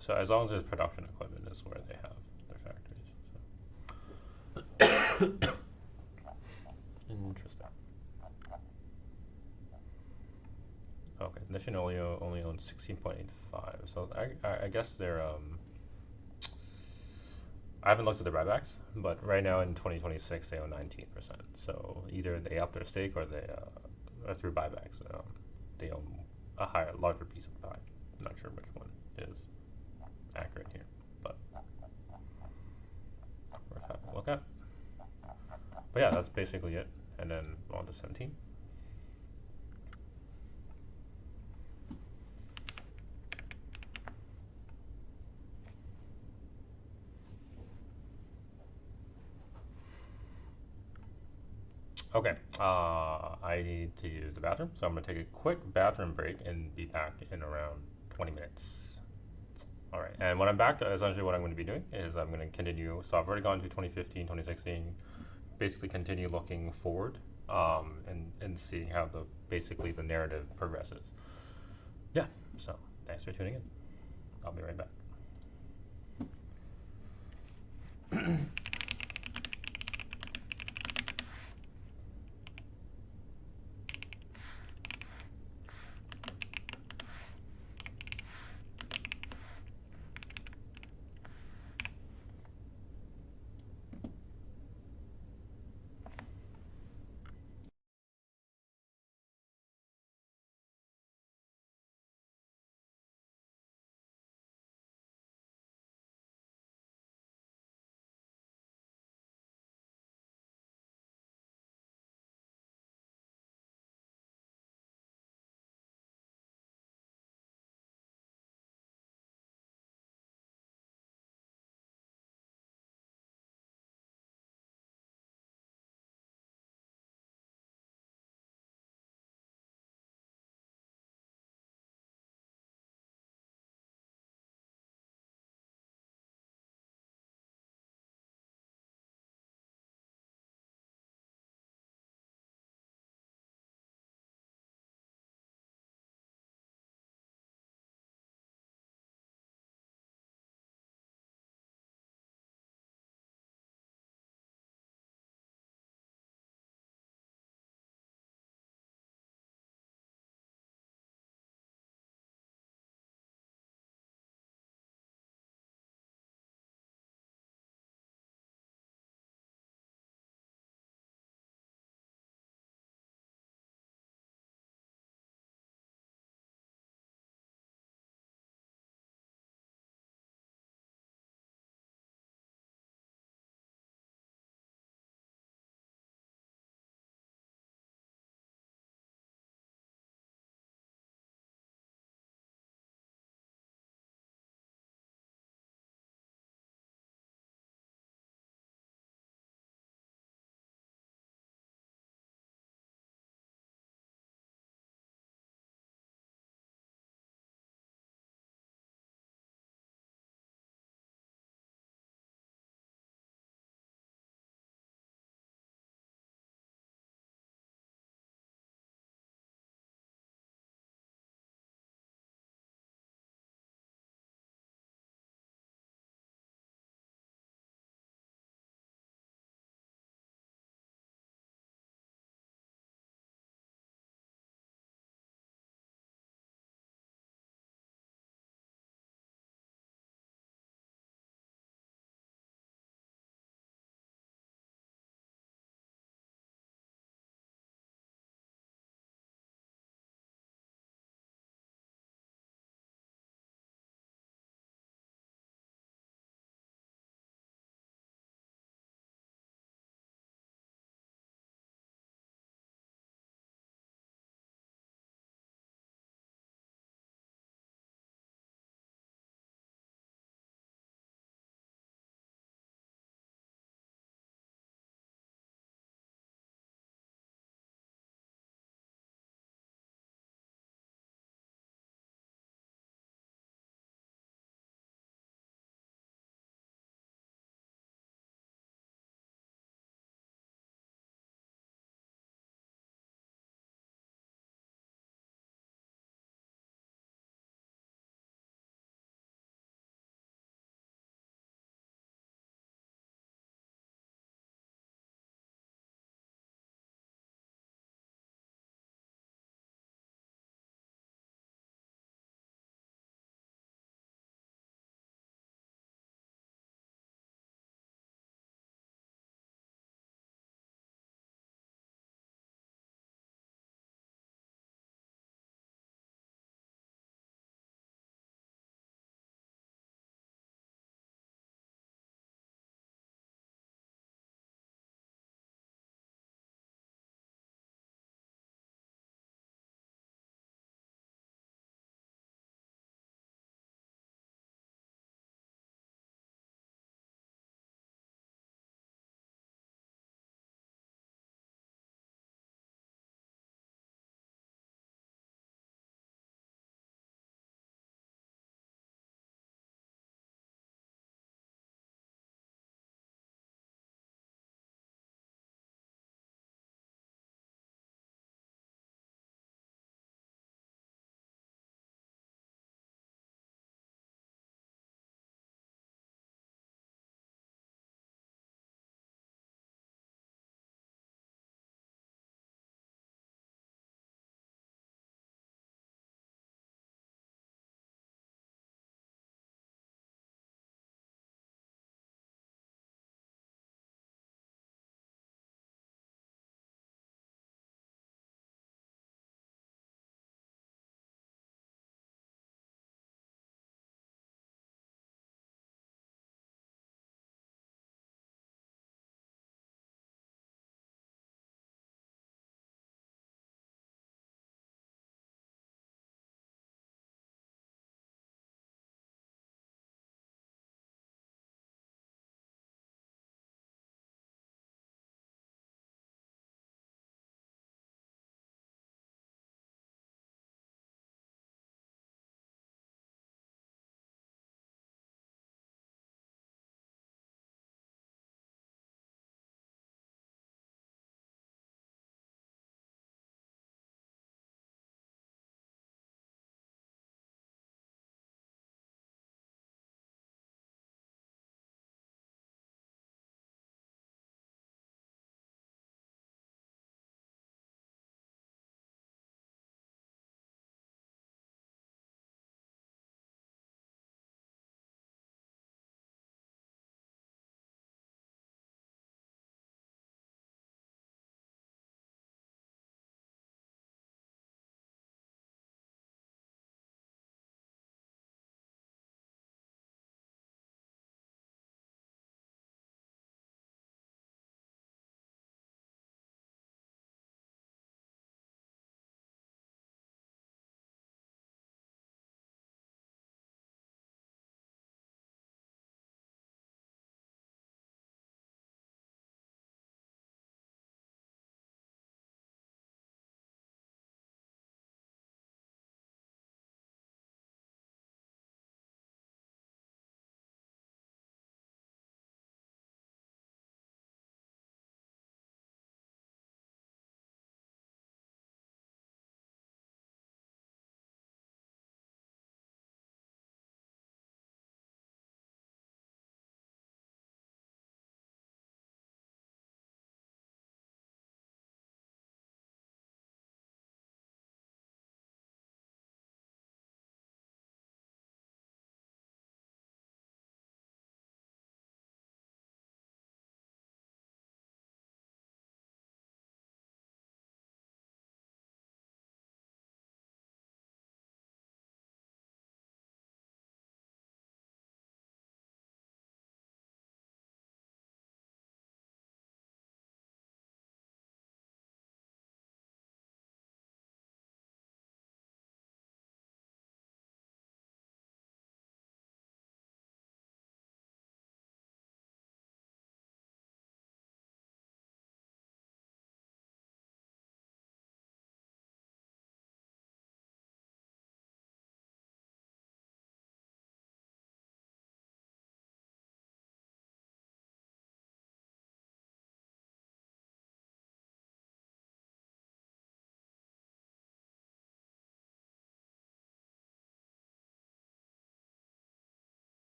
So as long as there's production equipment is where they have their factories. So. Interesting. Okay, Nishin only owns 16.85. So I guess they're I haven't looked at the buybacks, but right now in 2026 they own 19%. So either they up their stake or they through buybacks they own a larger piece of the pie. I'm not sure which one is accurate here, but worth having a look at. But yeah, that's basically it. And then on to 17. Okay, I need to use the bathroom, so I'm gonna take a quick bathroom break and be back in around 20 minutes. All right, and when I'm back, essentially what I'm going to be doing is I'm going to continue. So I've already gone to 2015, 2016, basically continue looking forward and seeing how basically the narrative progresses. Yeah, so thanks for tuning in. I'll be right back.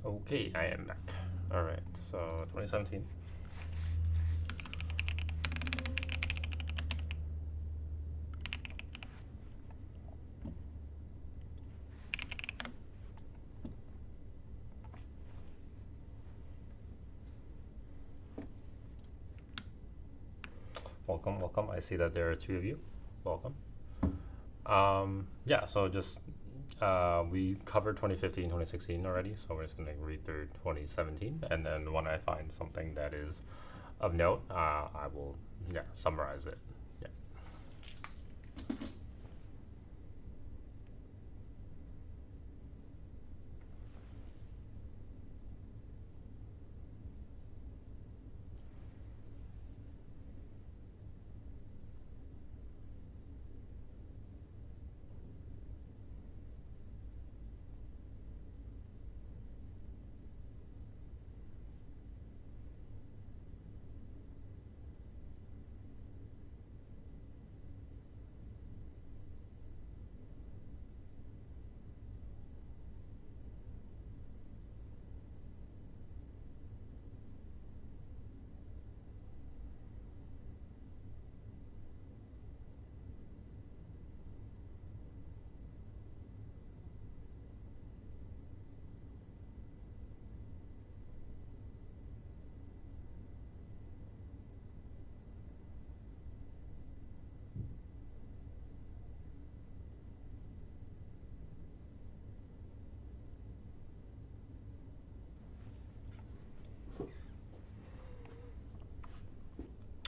Okay, I am back. All right, so 2017. Welcome, welcome. I see that there are two of you. Welcome. Yeah, so just we covered 2015, 2016 already, so we're just going to read through 2017, and then when I find something that is of note, I will summarize it. Yeah.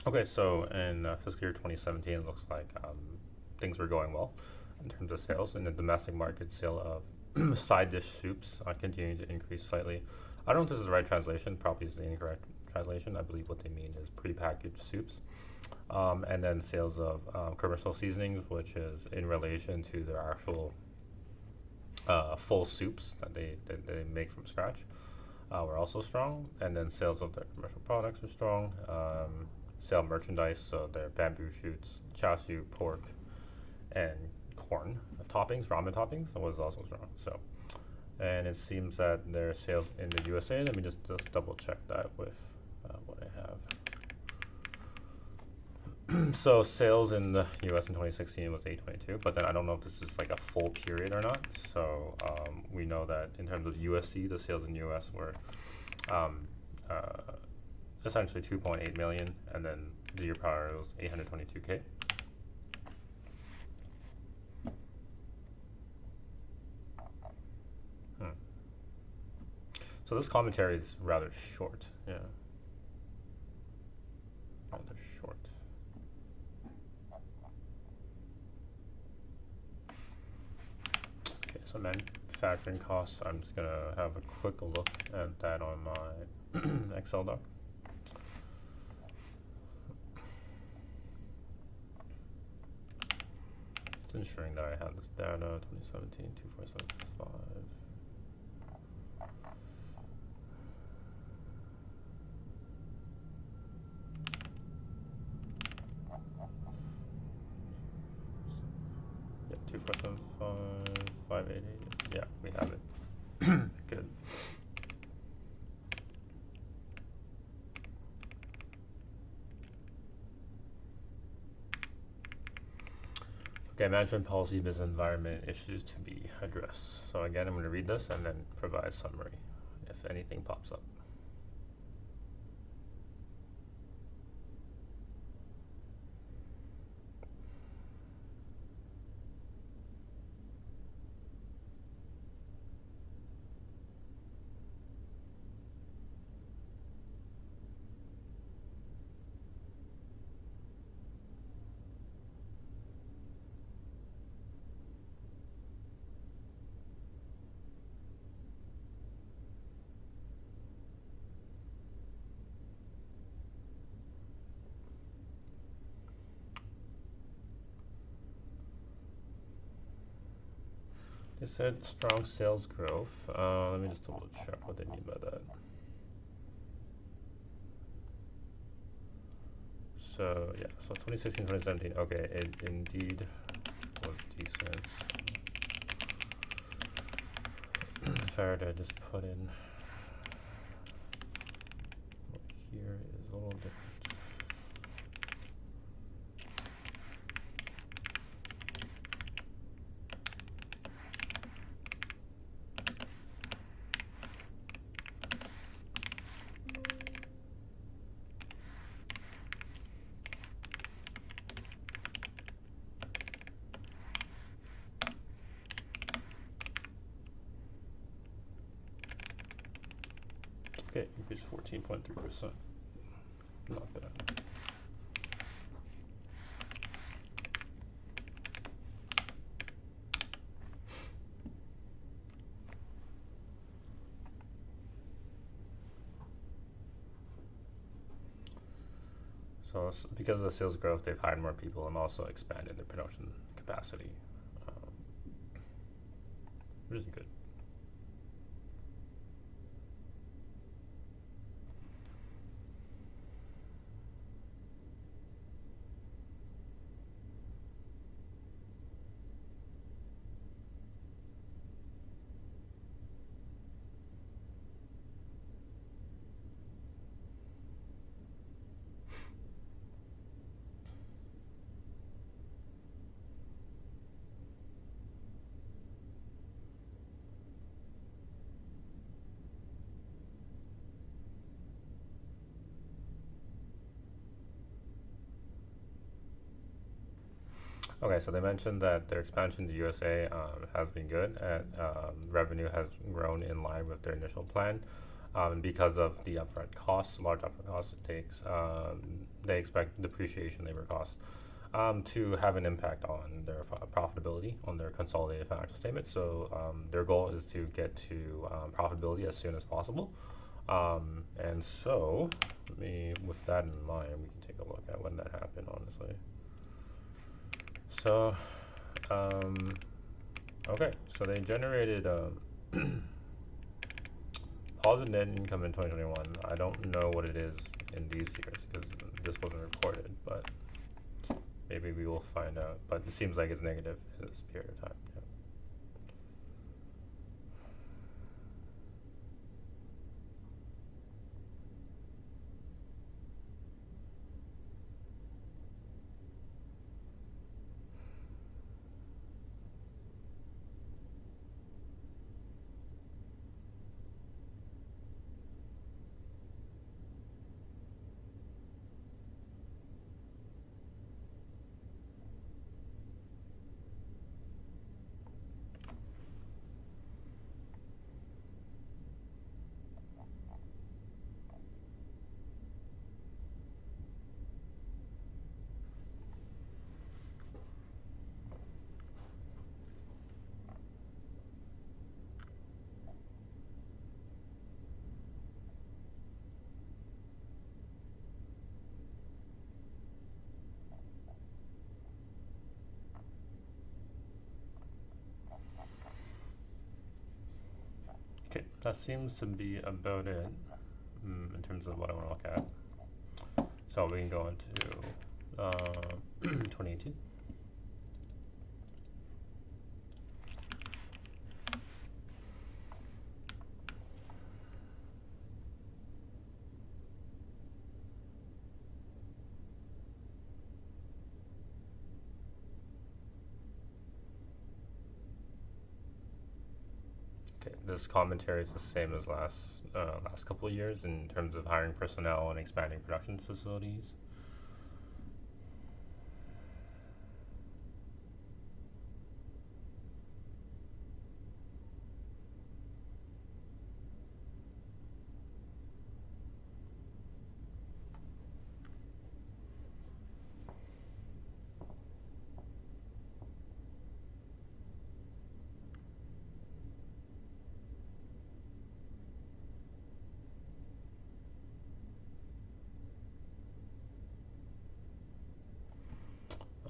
Okay, so in fiscal year 2017, it looks like things were going well in terms of sales. In the domestic market, sale of side dish soups continued to increase slightly. I don't know if this is the right translation, probably is the incorrect translation. I believe what they mean is prepackaged soups. And then sales of commercial seasonings, which is in relation to their actual full soups that they make from scratch, were also strong. And then sales of their commercial products were strong. Sell merchandise, so their bamboo shoots, chashu, pork, and corn toppings, ramen toppings, was also strong. So, and it seems that their sales in the USA. Let me just double check that with what I have. So sales in the US in 2016 was 822, but then I don't know if this is like a full period or not. So we know that in terms of USD, the sales in US were um, uh, essentially 2.8 million, and then the year prior was 822K. So this commentary is rather short. Yeah, rather short. Okay, so manufacturing costs. I'm just gonna have a quick look at that on my Excel doc. It's ensuring that I have this data. 2017 2475. Yeah, 2475 588. Yeah, we have it. Good. Okay, management policy, business environment, issues to be addressed. So again, I'm going to read this and then provide a summary if anything pops up. They said strong sales growth. Let me just double check what they mean by that. So yeah, so 2016, 2017. Okay, it indeed was decent. Faraday just put in here is a little different. Okay, increase 14.3%. Not bad. So because of the sales growth, they've hired more people and also expanded their production capacity, um, which is good. Okay, so they mentioned that their expansion to USA has been good, and revenue has grown in line with their initial plan. And because of the upfront costs, large upfront costs it takes, they expect depreciation labor costs to have an impact on their profitability, on their consolidated financial statement. So their goal is to get to profitability as soon as possible. And so, with that in mind, we can take a look at when that happened, honestly. So, okay, so they generated positive net income in 2021. I don't know what it is in these years because this wasn't reported, but maybe we will find out. But it seems like it's negative in this period of time. Yeah. Okay, that seems to be about it in terms of what I want to look at. So we can go into 2018. Okay, this commentary is the same as last couple of years in terms of hiring personnel and expanding production facilities.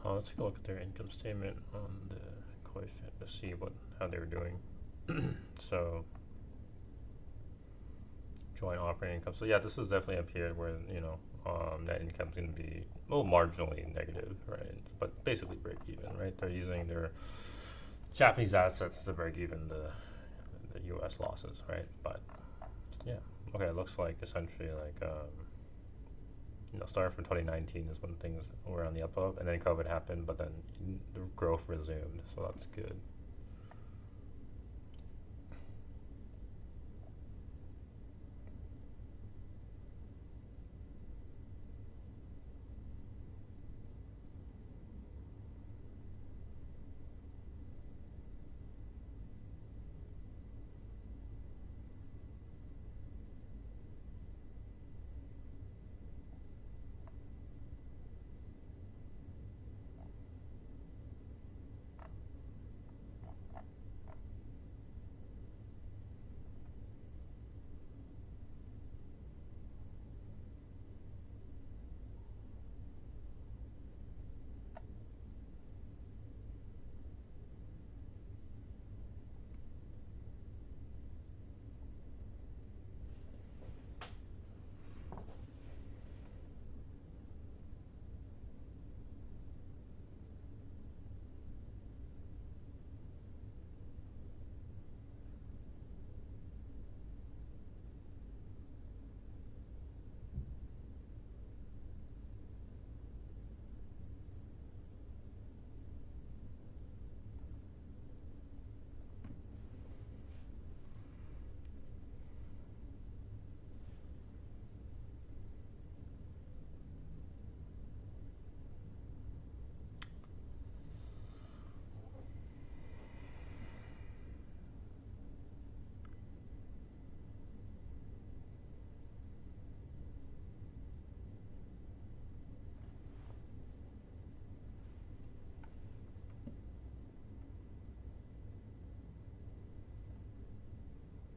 Let's take a look at their income statement on the Koyfin to see how they were doing. So joint operating income. So yeah, this is definitely a period where net income is going to be marginally negative, right? But basically break even, right? They're using their Japanese assets to break even the U.S. losses, right? But yeah, okay. It looks like essentially like starting from 2019 is when things were on the up, and then COVID happened, but then the growth resumed, so that's good.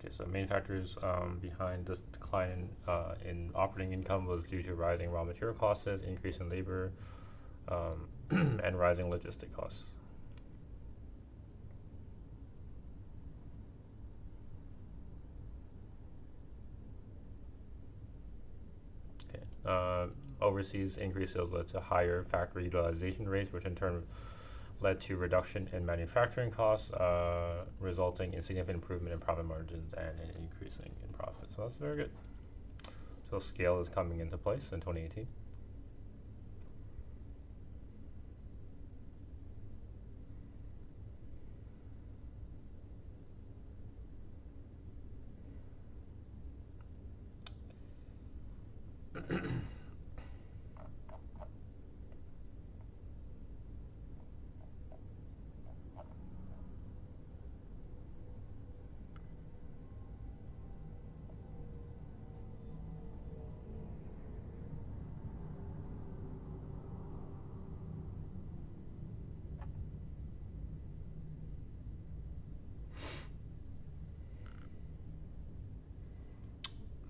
Okay, so main factors behind this decline in operating income was due to rising raw material costs, increase in labor, and rising logistic costs. Okay. Overseas increased sales led to higher factory utilization rates, which in turn led to reduction in manufacturing costs, resulting in significant improvement in profit margins and an increasing in profit. So that's very good. So scale is coming into place in 2018.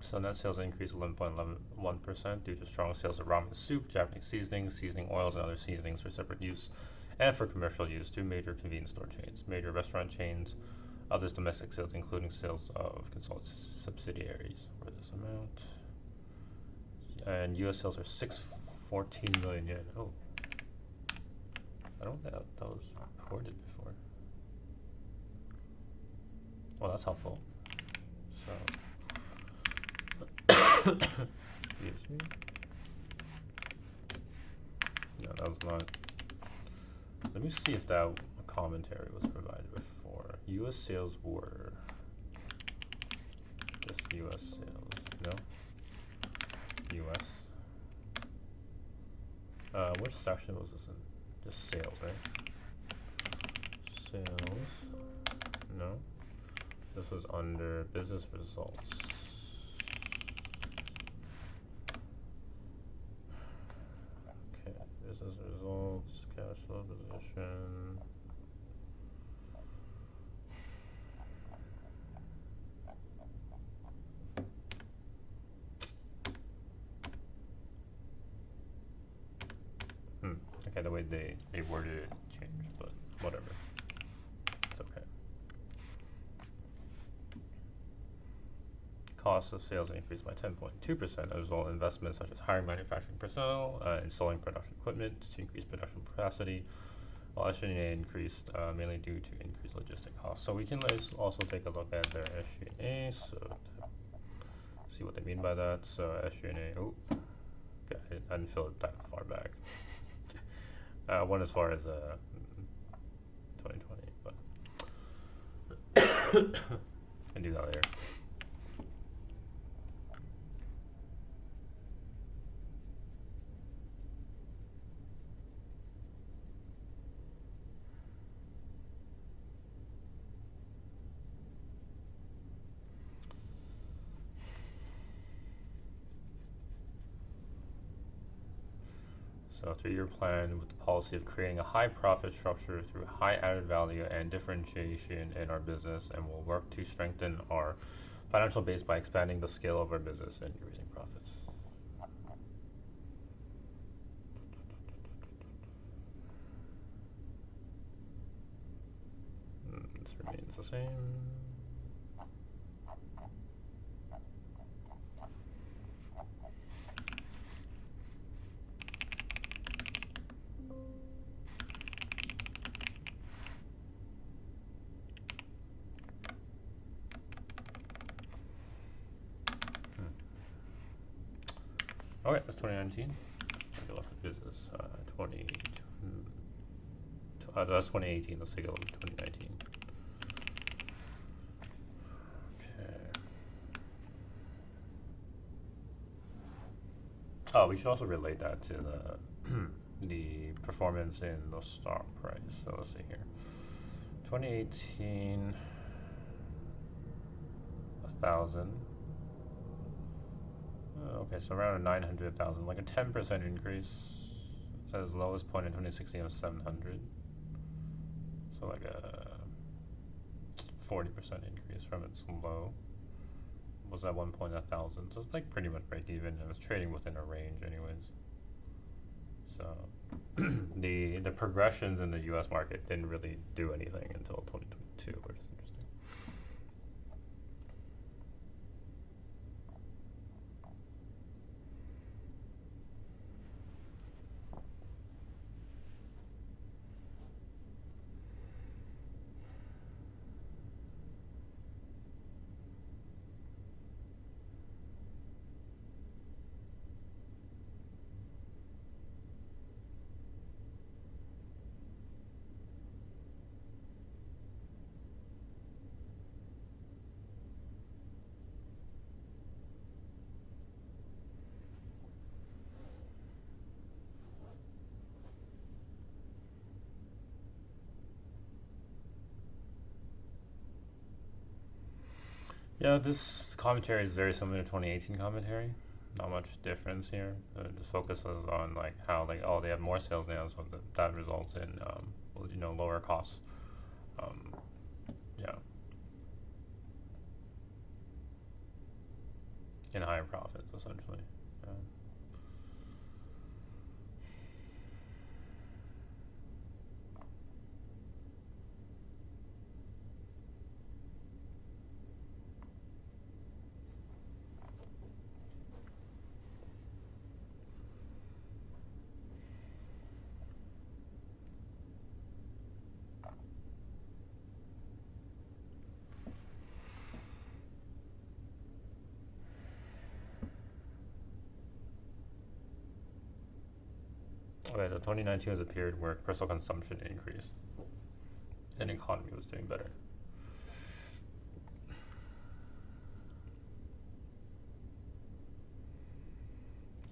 So net sales increased 11.11% due to strong sales of ramen soup, Japanese seasonings, seasoning oils, and other seasonings for separate use and for commercial use to major convenience store chains, major restaurant chains, others domestic sales, including sales of consolidated subsidiaries for this amount. And U.S. sales are 614 million yen. Oh, I don't think that was reported before. Well, that's helpful. So, excuse me. No, that was not. Let me see if that commentary was provided before. U.S. sales were just U.S. sales. No. U.S. Which section was this in? Just sales, right? Sales. No. This was under business results. Okay, business results, cash flow position. Okay, the way they worded it changed, but whatever. It's okay. Cost of sales increased by 10.2% as a result of investments such as hiring manufacturing personnel, installing production equipment to increase production capacity, while SG&A increased mainly due to increased logistic costs. So we can also take a look at their SG&A, so to see what they mean by that. So SG&A, Okay, I didn't feel it that far back. One as far as 2020, but I can do that later. So, a 3-year plan with the policy of creating a high profit structure through high added value and differentiation in our business, and will work to strengthen our financial base by expanding the scale of our business and increasing profits. This remains the same. Okay, that's 2019. Take a look at business. 20. That's 2018. Let's take a look at 2019. Okay. Oh, we should also relate that to the performance in the stock price. So let's see here. 2018, 1,000. Okay, so around 900,000, like a 10% increase. As lowest point in 2016 was 700. So like a 40% increase from its low. Was at one point 1,000. So it's like pretty much break even. It was trading within a range, anyways. So the progressions in the U.S. market didn't really do anything until 2022, which is interesting. Yeah, this commentary is very similar to 2018 commentary. Not much difference here. It just focuses on like how like they have more sales now, so that results in lower costs. Um, yeah, and higher profits essentially. Yeah. Okay, so 2019 was a period where personal consumption increased and the economy was doing better.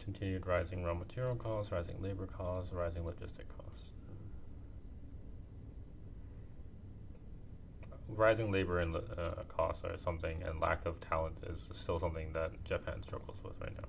Continued rising raw material costs, rising labor costs, rising logistic costs. Rising labor and costs are something, and lack of talent is still something that Japan struggles with right now.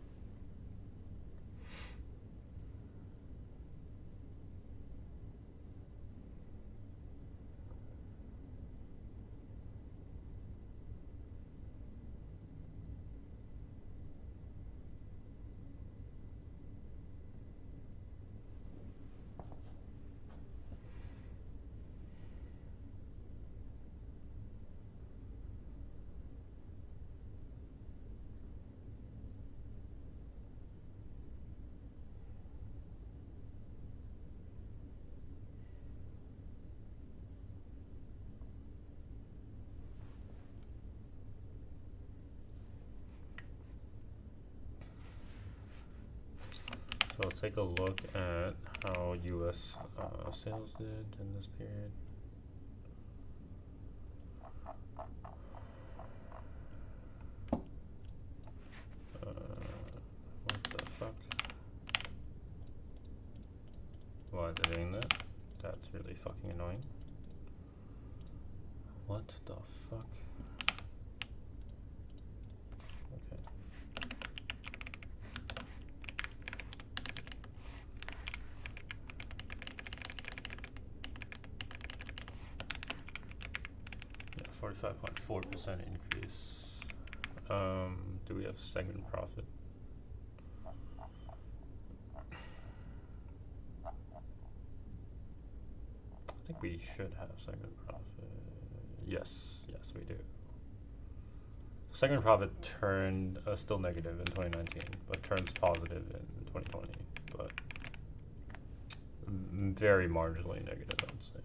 take a look at how U.S. Sales did in this period. What the fuck? Why is it doing that? That's really fucking annoying. What the fuck? Okay. Yeah, 45.4% increase. Do we have segment profit? I think we should have segment profit. Yes, we do. Segment profit turned still negative in 2019, but turns positive in 2020, but very marginally negative, I would say.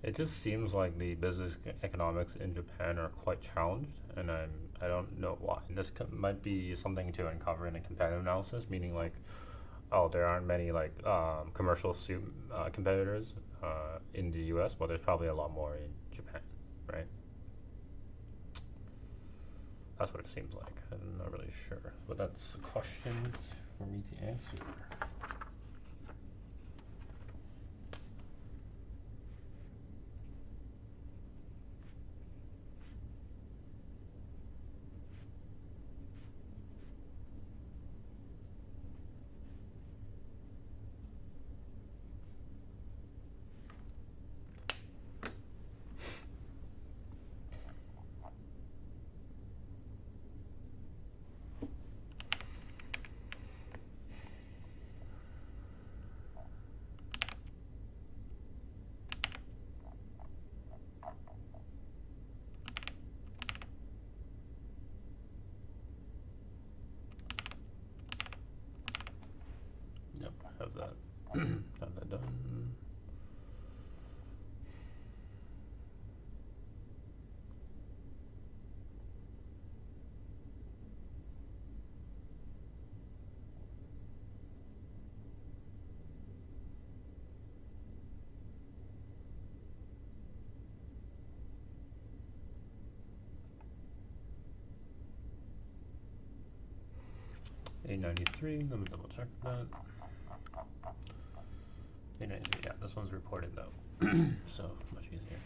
It just seems like the business economics in Japan are quite challenged, and I don't know why. This might be something to uncover in a competitive analysis, meaning like, oh, there aren't many like commercial suit competitors in the U.S., but there's probably a lot more in Japan, right? That's what it seems like. I'm not really sure, but that's a question for me to answer. Yep, have that. Have that done. A93, let me double check that. A93, yeah, this one's reported though, so much easier.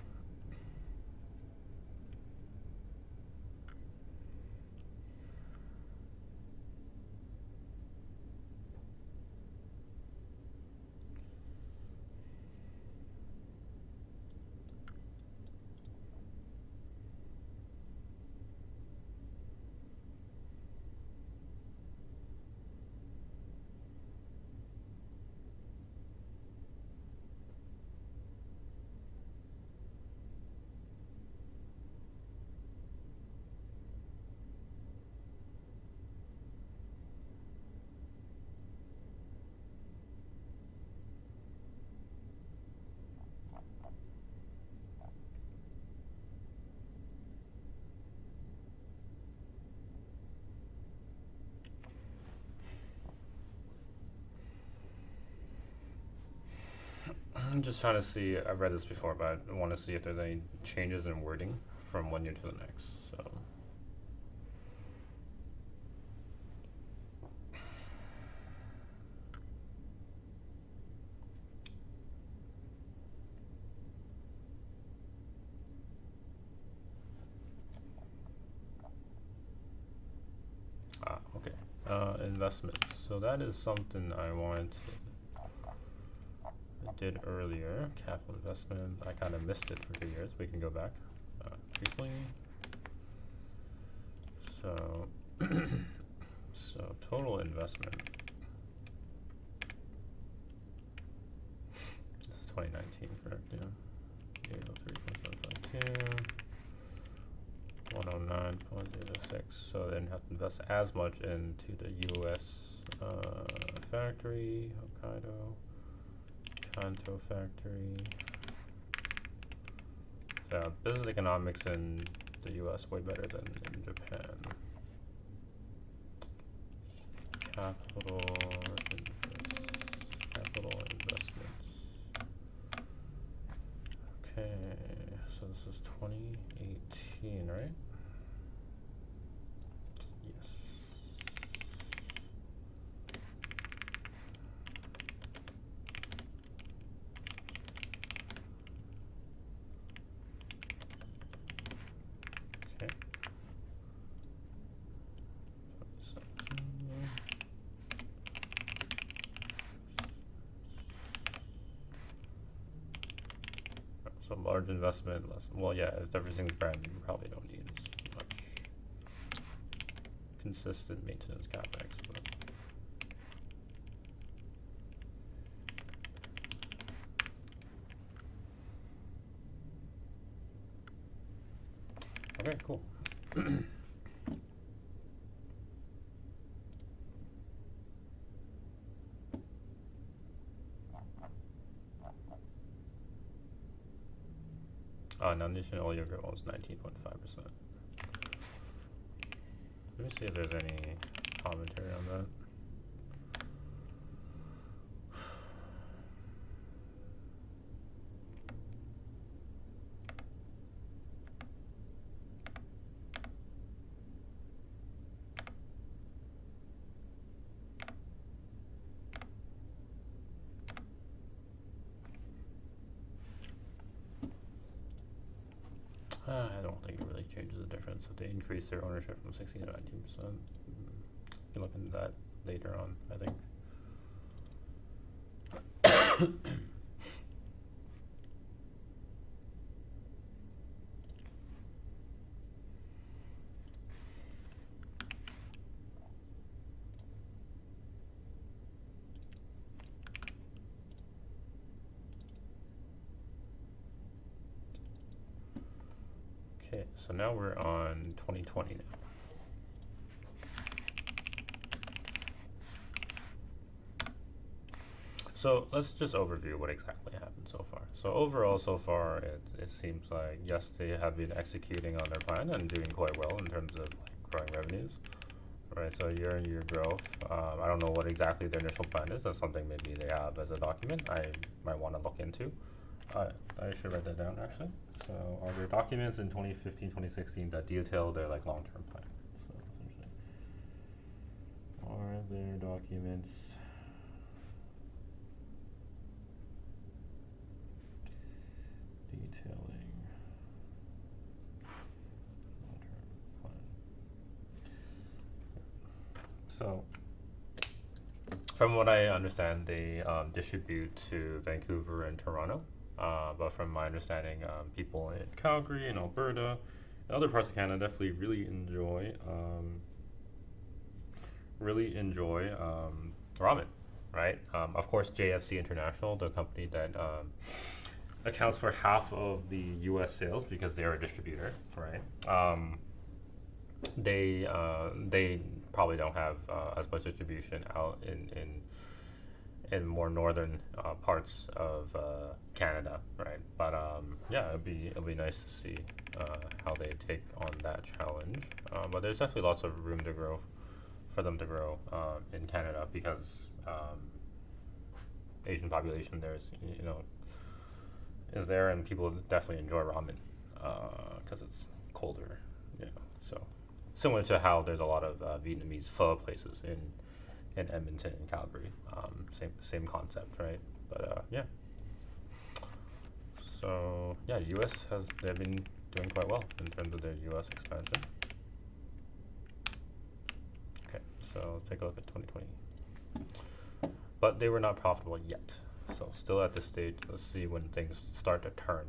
I'm just trying to see, I've read this before, but I want to see if there's any changes in wording from one year to the next, so. Okay. Investments. So that is something I did earlier. Capital investment. I kind of missed it for 2 years. We can go back briefly. So, so total investment. 2019, correct? Yeah. 803.752. 109.06. So they didn't have to invest as much into the U.S. Factory, Hokkaido, Kanto factory. Yeah, business economics in the U.S. way better than in Japan. Capital investments. Okay, so this is 2018, right? Yes. Okay. 2017. So large investment, less. Well, yeah, if everything's brand new, you probably don't need as much consistent maintenance capex. But okay, cool. Non-nation oil yogurt owns 19.5%. Let me see if there's any commentary on that. I don't think it really changes the difference if they increase their ownership from 16 to 19%. You can look into that later on, I think. Okay, so now we're on 2020 now. So let's just overview what exactly happened so far. So overall, so far, it seems like, yes, they have been executing on their plan and doing quite well in terms of like growing revenues, right? So year-on-year growth. I don't know what exactly their initial plan is. That's something maybe they have as a document I might want to look into. I should write that down actually. So are there documents in 2015, 2016 that detail their like long-term plan? So essentially, are there documents detailing long-term plan? So from what I understand, they distribute to Vancouver and Toronto. But from my understanding, people in Calgary and Alberta and other parts of Canada definitely really enjoy ramen, right? Of course, JFC International, the company that accounts for half of the U.S. sales because they're a distributor, right? They probably don't have as much distribution out in more northern parts of Canada, right? But yeah, it'll be nice to see how they take on that challenge. But there's definitely lots of room to grow for them to grow in Canada because Asian population there is is there, and people definitely enjoy ramen because it's colder, So similar to how there's a lot of Vietnamese pho places in Edmonton and Calgary. Same concept, right? But yeah. So yeah, they've been doing quite well in terms of their U.S. expansion. Okay, so let's take a look at 2020. But they were not profitable yet. So still at this stage, let's see when things start to turn.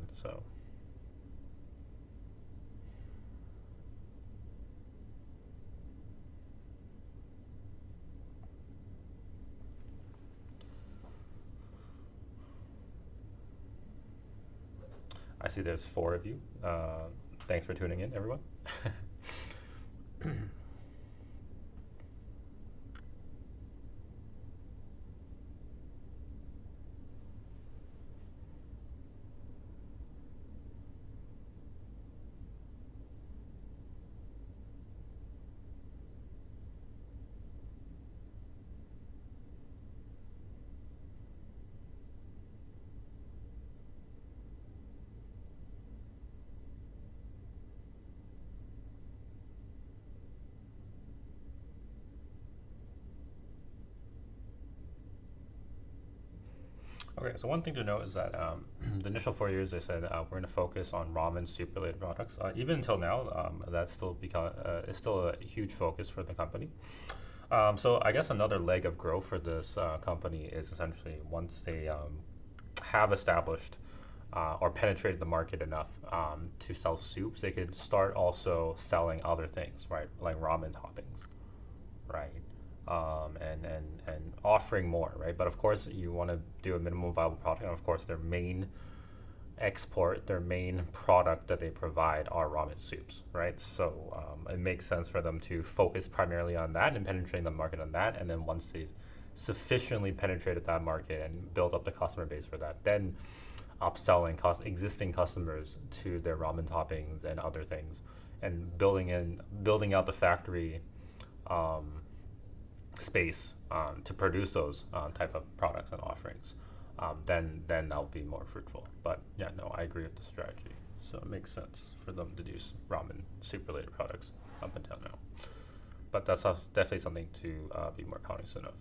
I see there's four of you. Thanks for tuning in, everyone. Okay, so one thing to note is that the initial 4 years they said we're going to focus on ramen soup related products. Even until now, that's still become is still a huge focus for the company. So I guess another leg of growth for this company is essentially once they have established or penetrated the market enough to sell soups, they could start also selling other things, right? Like ramen toppings, right? And offering more, right? But of course, you want to do a minimum viable product, and of course, their main export, their main product that they provide are ramen soups, right? So it makes sense for them to focus primarily on that and penetrating the market on that, and then once they've sufficiently penetrated that market and built up the customer base for that, then upselling existing customers to their ramen toppings and other things, and building out the factory um, space to produce those type of products and offerings, then that'll be more fruitful. But yeah, no, I agree with the strategy. So it makes sense for them to do ramen soup related products up until now. But that's definitely something to be more cognizant of.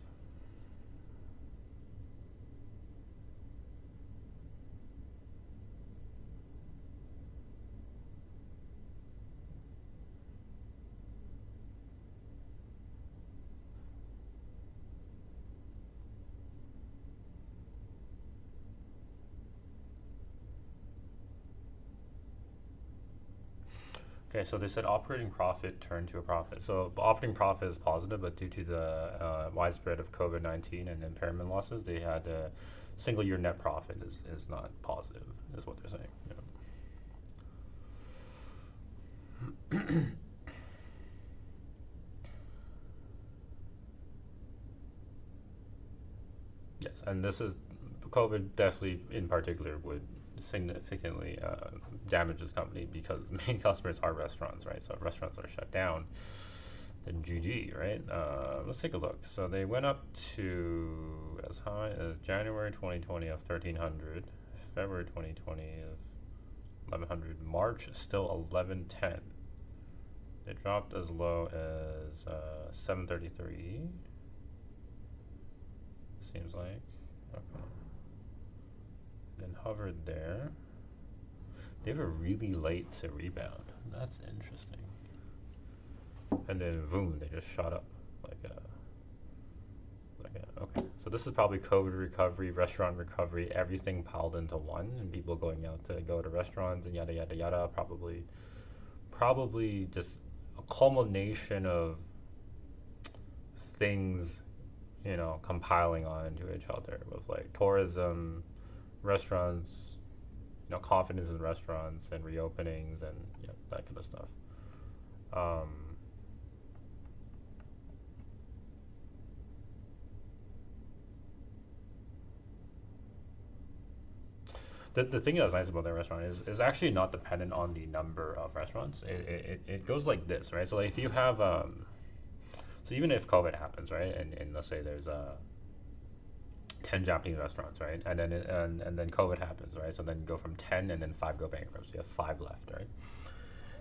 Okay, so they said operating profit turned to a profit. So operating profit is positive, but due to the widespread of COVID-19 and impairment losses, they had a single year net profit is not positive, is what they're saying. Yeah. Yes, and this is COVID definitely in particular would significantly damage this company because the main customers are restaurants, right? So if restaurants are shut down, then GG, right? Let's take a look. So they went up to as high as January 2020 of 1300, February 2020 of 1100, March still 1110. They dropped as low as 733. Seems like. Okay. Then hovered there. They were really late to rebound. That's interesting. And then boom, they just shot up like okay. So this is probably COVID recovery, restaurant recovery, everything piled into one, and people going out to go to restaurants and yada yada yada. Probably just a culmination of things, compiling on into each other with like tourism, restaurants, confidence in restaurants and reopenings and that kind of stuff. Um, the thing that's nice about that restaurant is actually not dependent on the number of restaurants. It goes like this, right? So like if you have, so even if COVID happens, right, and let's say there's 10 Japanese restaurants, right, and then COVID happens, right, so then you go from 10 and then five go bankrupt. So you have five left, right?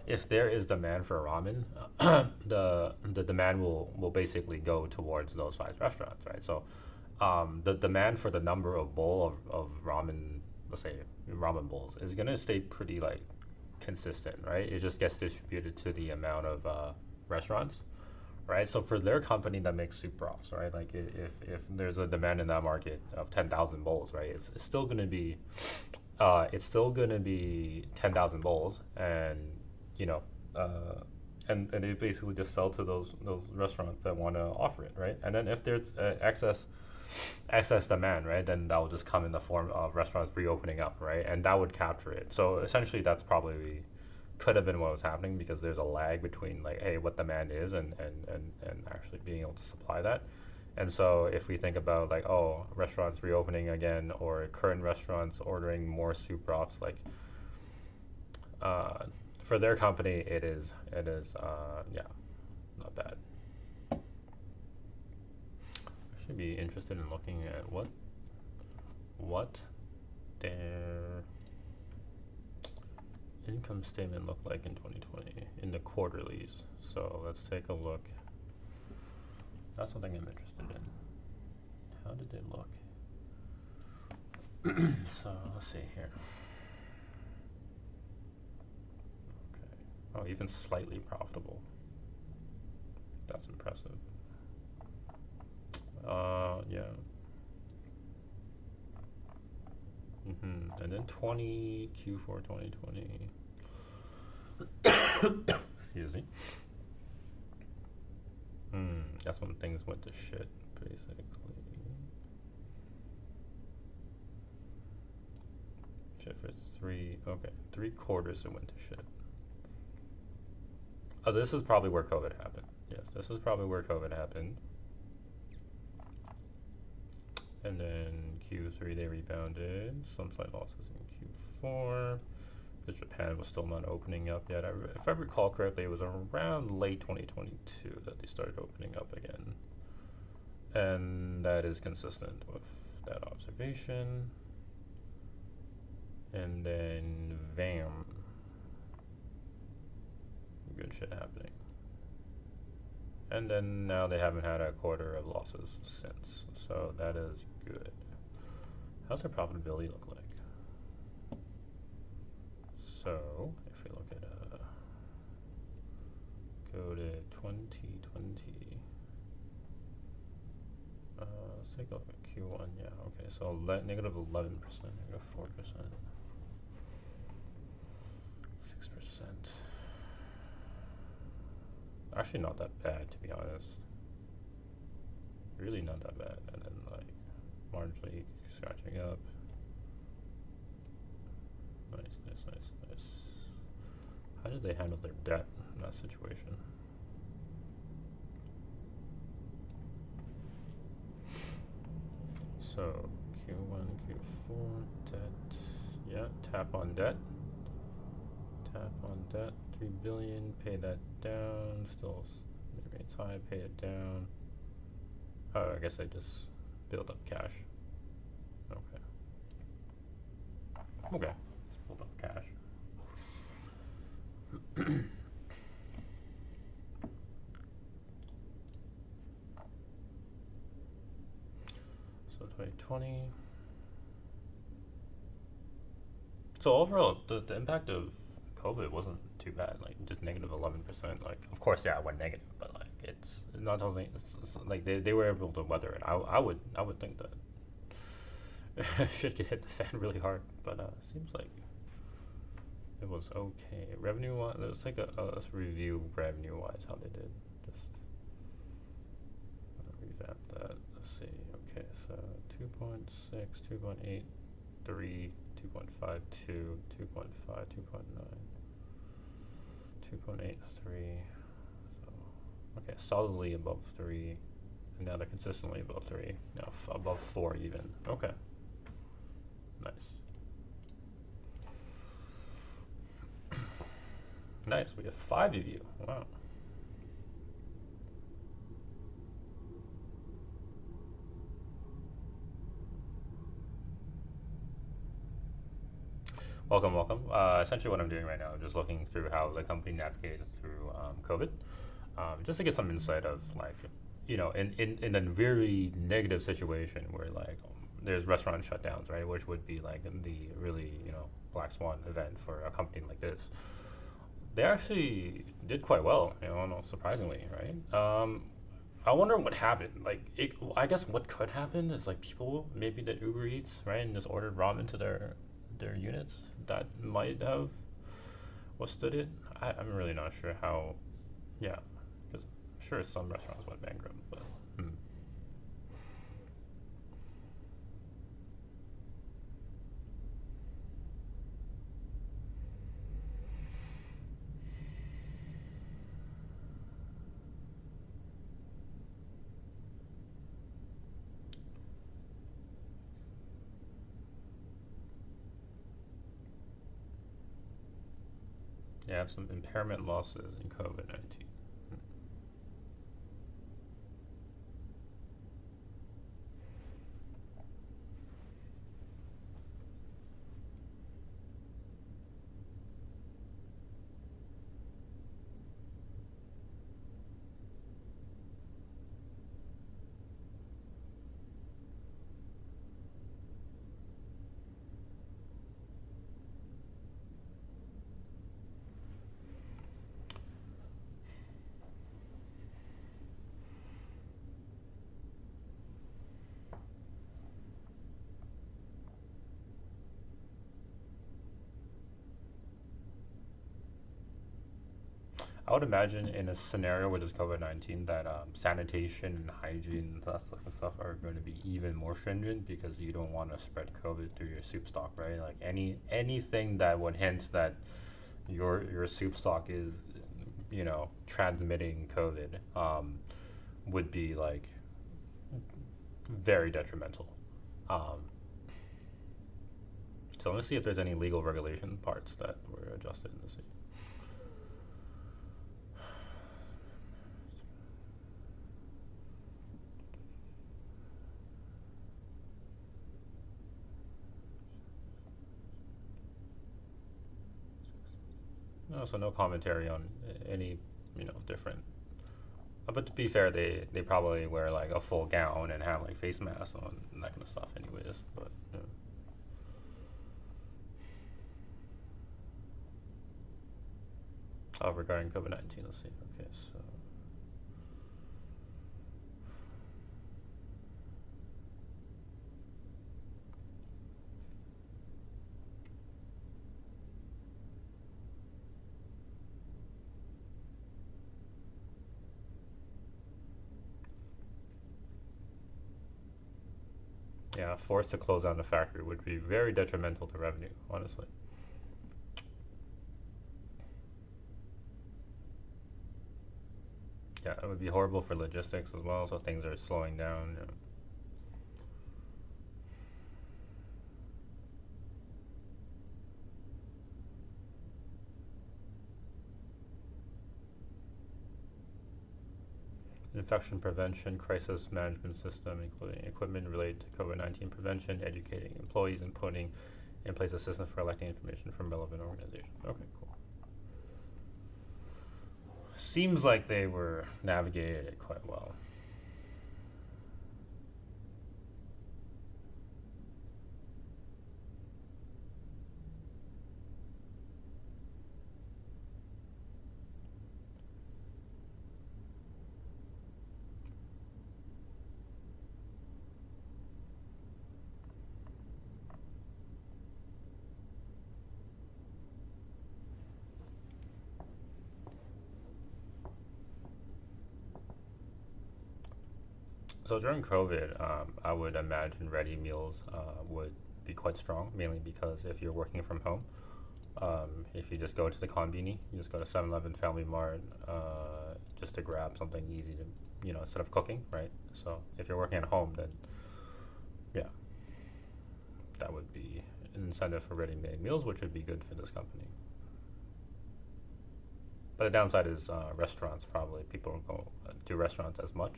If there is demand for ramen, the demand will basically go towards those five restaurants, right? So the demand for the number of bowl of ramen, let's say ramen bowls, is gonna stay pretty like consistent, right? It just gets distributed to the amount of restaurants, right? So for their company that makes soup broths, right? Like if there's a demand in that market of 10,000 bowls, right? It's still gonna be 10,000 bowls, and you know, uh, and they basically just sell to those restaurants that want to offer it, right? And then if there's excess, excess demand, right, then that will just come in the form of restaurants reopening up, right, and that would capture it. So essentially, that's probably could have been what was happening because there's a lag between like, hey, what demand is and actually being able to supply that. And so if we think about like, oh, restaurants reopening again or current restaurants ordering more soup broths, like uh, for their company, it is yeah, not bad. I should be interested in looking at what their income statement looked like in 2020 in the quarterlies. So let's take a look. That's something I'm interested in. How did they look? So let's see here. Okay. Oh, even slightly profitable. That's impressive. Yeah. And then 20 Q4 2020. Excuse me. That's when things went to shit, basically. Shit for three quarters it went to shit. Oh, this is probably where COVID happened. Yes, this is probably where COVID happened. And then Q3 they rebounded. Some slight losses in Q4 because Japan was still not opening up yet. If I recall correctly, it was around late 2022 that they started opening up again. And that is consistent with that observation. And then VAM. Good shit happening. And then now they haven't had a quarter of losses since. So that is good. How's their profitability look like? So if we look at go to 2020. Let's take a look at Q1. Yeah, okay. So negative 11%, negative 4%, 6%. Actually, not that bad, to be honest. Really not that bad. And then like marginally scratching up. Nice, nice, nice, nice. How did they handle their debt in that situation? So Q1, Q4, debt. Yeah, tap on debt. Tap on debt. 3 billion. Pay that down. Still remains high. Pay it down. Oh, I guess I just build up cash. Okay. Okay. Let's build up cash. So 2020. So overall, the impact of COVID wasn't too bad. Like just negative 11%. Like of course, yeah, it went negative, but like it's not something. It's like they were able to weather it. I would think that shit could hit the fan really hard, but seems like it was okay. Revenue wise, let's take let's review revenue wise how they did. Just revamp that. Let's see. Okay, so 2.6, 2.83, 2.52, 2.5, 2.9, 2.83. So okay, solidly above 3. And now they're consistently above 3. Now above 4 even. Okay. Nice. Nice. We have 5 of you. Wow. Welcome, welcome. Essentially, what I'm doing right now is just looking through how the company navigated through COVID, just to get some insight of like, in a very negative situation where like there's restaurant shutdowns, right, which would be like the really black swan event for a company like this. They actually did quite well, no, surprisingly, right? I wonder what happened. Like, I guess what could happen is like people maybe did Uber Eats, right, and just ordered ramen to their units. That might have withstood it. I'm really not sure how. Yeah, because I'm sure some restaurants went bankrupt, but Yeah, I have some impairment losses in COVID-19. I would imagine in a scenario where there's COVID-19 that sanitation and hygiene and that stuff are going to be even more stringent because you don't want to spread COVID through your soup stock, right? Like anything that would hint that your soup stock is, transmitting COVID, would be like very detrimental. Um, so let's see if there's any legal regulation parts that were adjusted in the city. No, so no commentary on any, different. But to be fair, they probably wear like a full gown and have like face masks on and that kind of stuff, anyways. But yeah. Regarding COVID-19, let's see. Okay, so yeah, forced to close down the factory would be very detrimental to revenue, honestly. Yeah, it would be horrible for logistics as well. So things are slowing down. Infection prevention, crisis management system, including equipment related to COVID-19 prevention, educating employees, and putting in place a system for collecting information from relevant organizations. Okay, cool. Seems like they were navigated it quite well. So during COVID, I would imagine ready meals would be quite strong, mainly because if you're working from home, if you just go to the conveni, you just go to 7-Eleven, Family Mart, just to grab something easy to, instead of cooking, right? So if you're working at home, then yeah, that would be an incentive for ready-made meals, which would be good for this company. But the downside is restaurants. Probably people don't go to restaurants as much,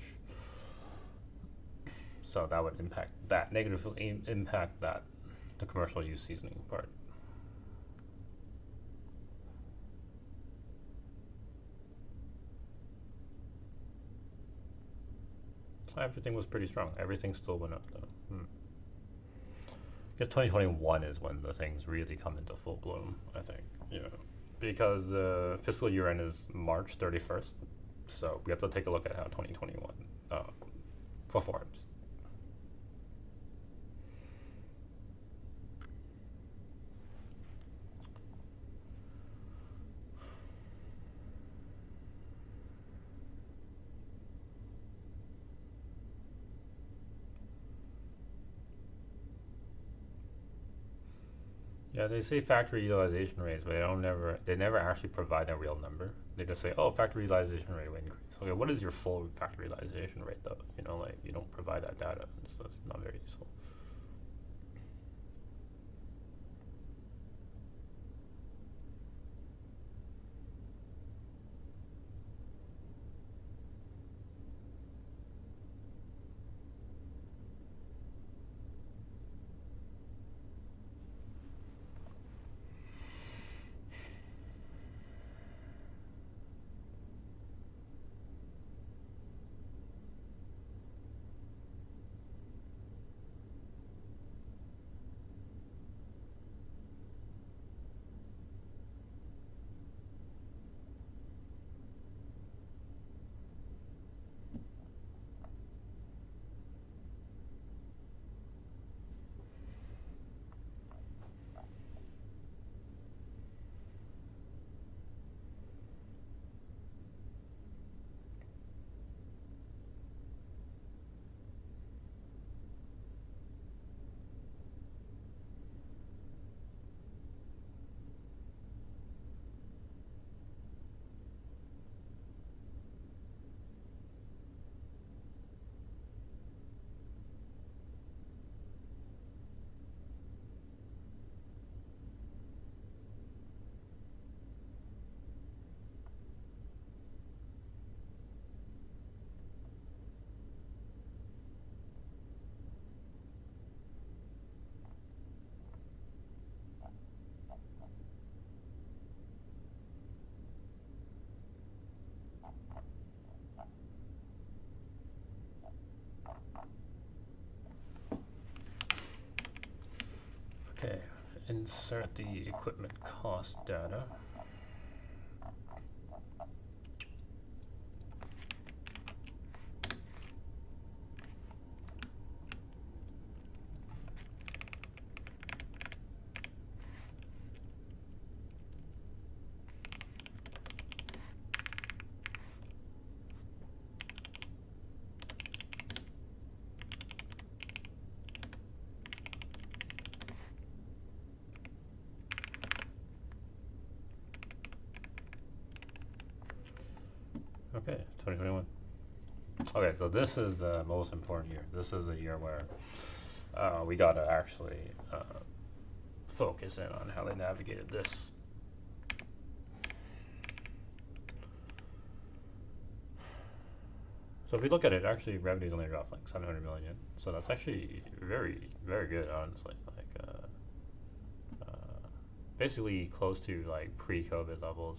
so that would impact that negatively impact that the commercial use seasoning part. Everything was pretty strong. Everything still went up though. Because 2021 is when the things really come into full bloom. I think, because the fiscal year end is March 31st, so we have to take a look at how 2021 performs. Yeah, they say factory utilization rates, but they never actually provide a real number. They just say, oh, factory utilization rate will increase. Okay, what is your full factory utilization rate though? Like you don't provide that data, so it's not very useful. insert the equipment cost data. Okay, 2021. Okay, so this is the most important year. This is the year where we gotta actually focus in on how they navigated this. So if we look at it, actually revenues only dropped like 700 million. So that's actually very, very good, honestly. Like basically close to like pre-COVID levels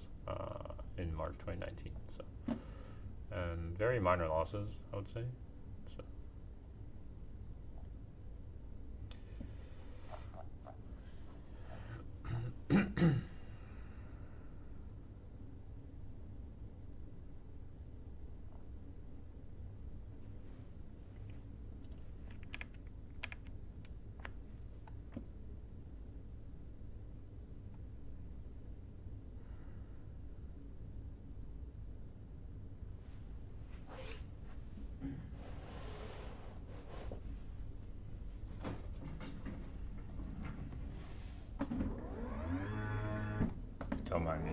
in March 2019. So and very minor losses, I would say. So don't mind me.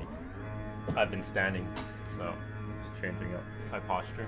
I've been standing, so it's changing up my posture.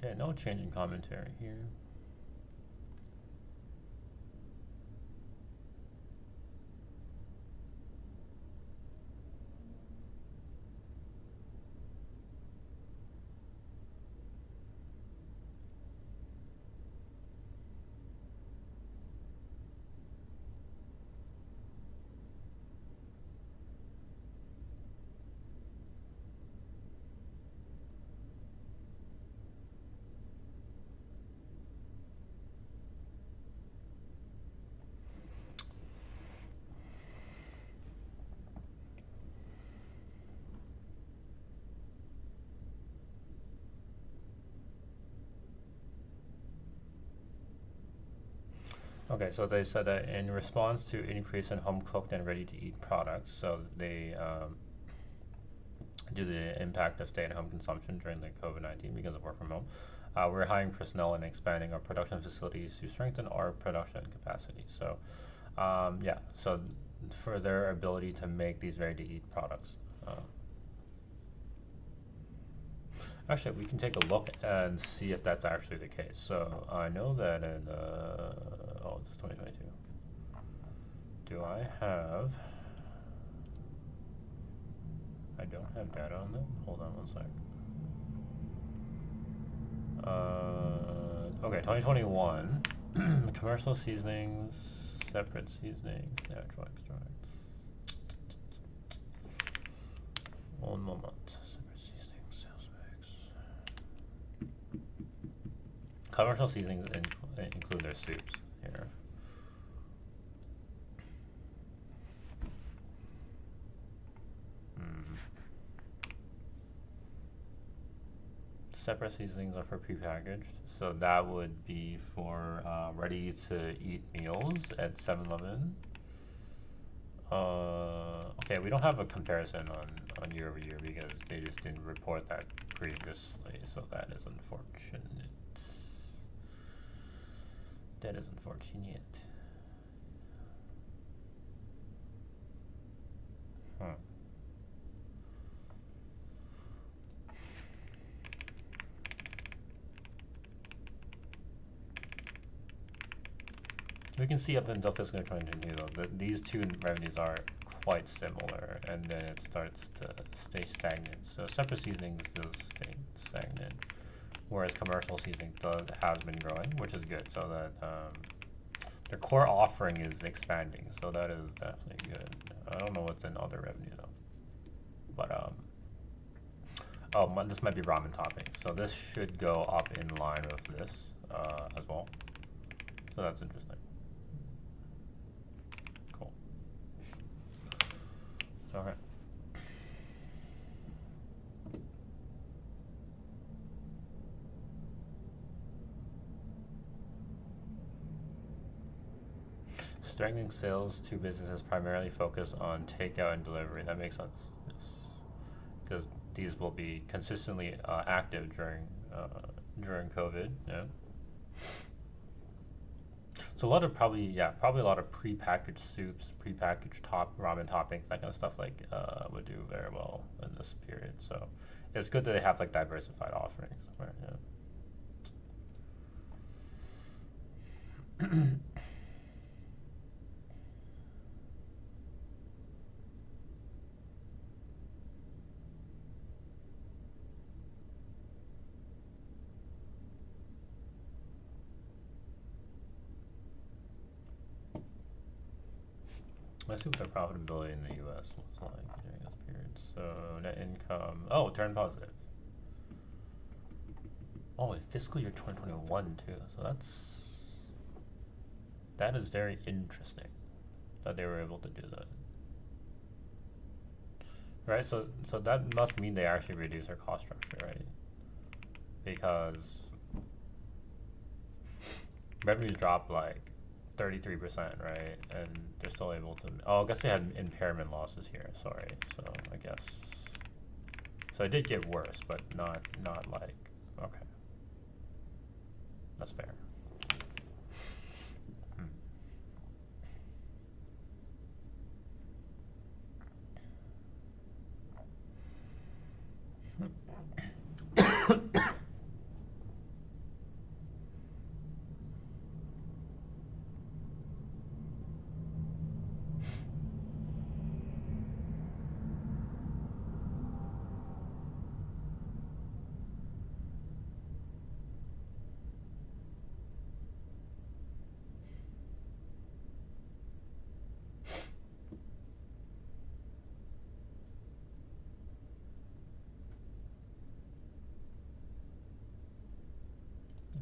Okay, no change in commentary here. Okay, so they said that in response to increase in home cooked and ready to eat products, so they due to the impact of stay-at-home consumption during the COVID-19 because of work from home, we're hiring personnel and expanding our production facilities to strengthen our production capacity. So, yeah, so for their ability to make these ready-to-eat products. Actually, we can take a look and see if that's actually the case. So I know that in oh, it's 2022. Do I have? I don't have data on them. Hold on one sec. Okay, 2021. Commercial seasonings, separate seasonings, natural extracts. One moment. Separate seasonings, sales mix. Commercial seasonings include their soups here. Separate seasonings are for prepackaged, so that would be for ready-to-eat meals at 7-Eleven. Okay, we don't have a comparison on year over year because they just didn't report that previously, so that is unfortunate. That is unfortunate. Hmm. We can see up until fiscal year 2022 though that these two revenues are quite similar, and then it starts to stay stagnant. So separate seasonings does stay stagnant, whereas commercial seasoning has been growing, which is good. So that their core offering is expanding, so that is definitely good. I don't know what's in other revenue though, but oh, this might be ramen topping. So this should go up in line with this as well. So that's interesting. Cool. Okay. Strengthening sales to businesses primarily focus on takeout and delivery. That makes sense. Yes. Because these will be consistently active during COVID. Yeah. So a lot of probably a lot of prepackaged soups, prepackaged ramen toppings, that kind of stuff like would do very well in this period. So it's good that they have like diversified offerings. Right, yeah. Let's see what their profitability in the U.S. looks like during this period. So net income, oh, turned positive. Oh, in fiscal year 2021 too. So that is very interesting that they were able to do that. Right? So that must mean they actually reduce their cost structure, right? Because revenues dropped like 33%, right? And they're still able to. Oh, I guess they had impairment losses here. Sorry. So I guess. So it did get worse, but not like. Okay, that's fair.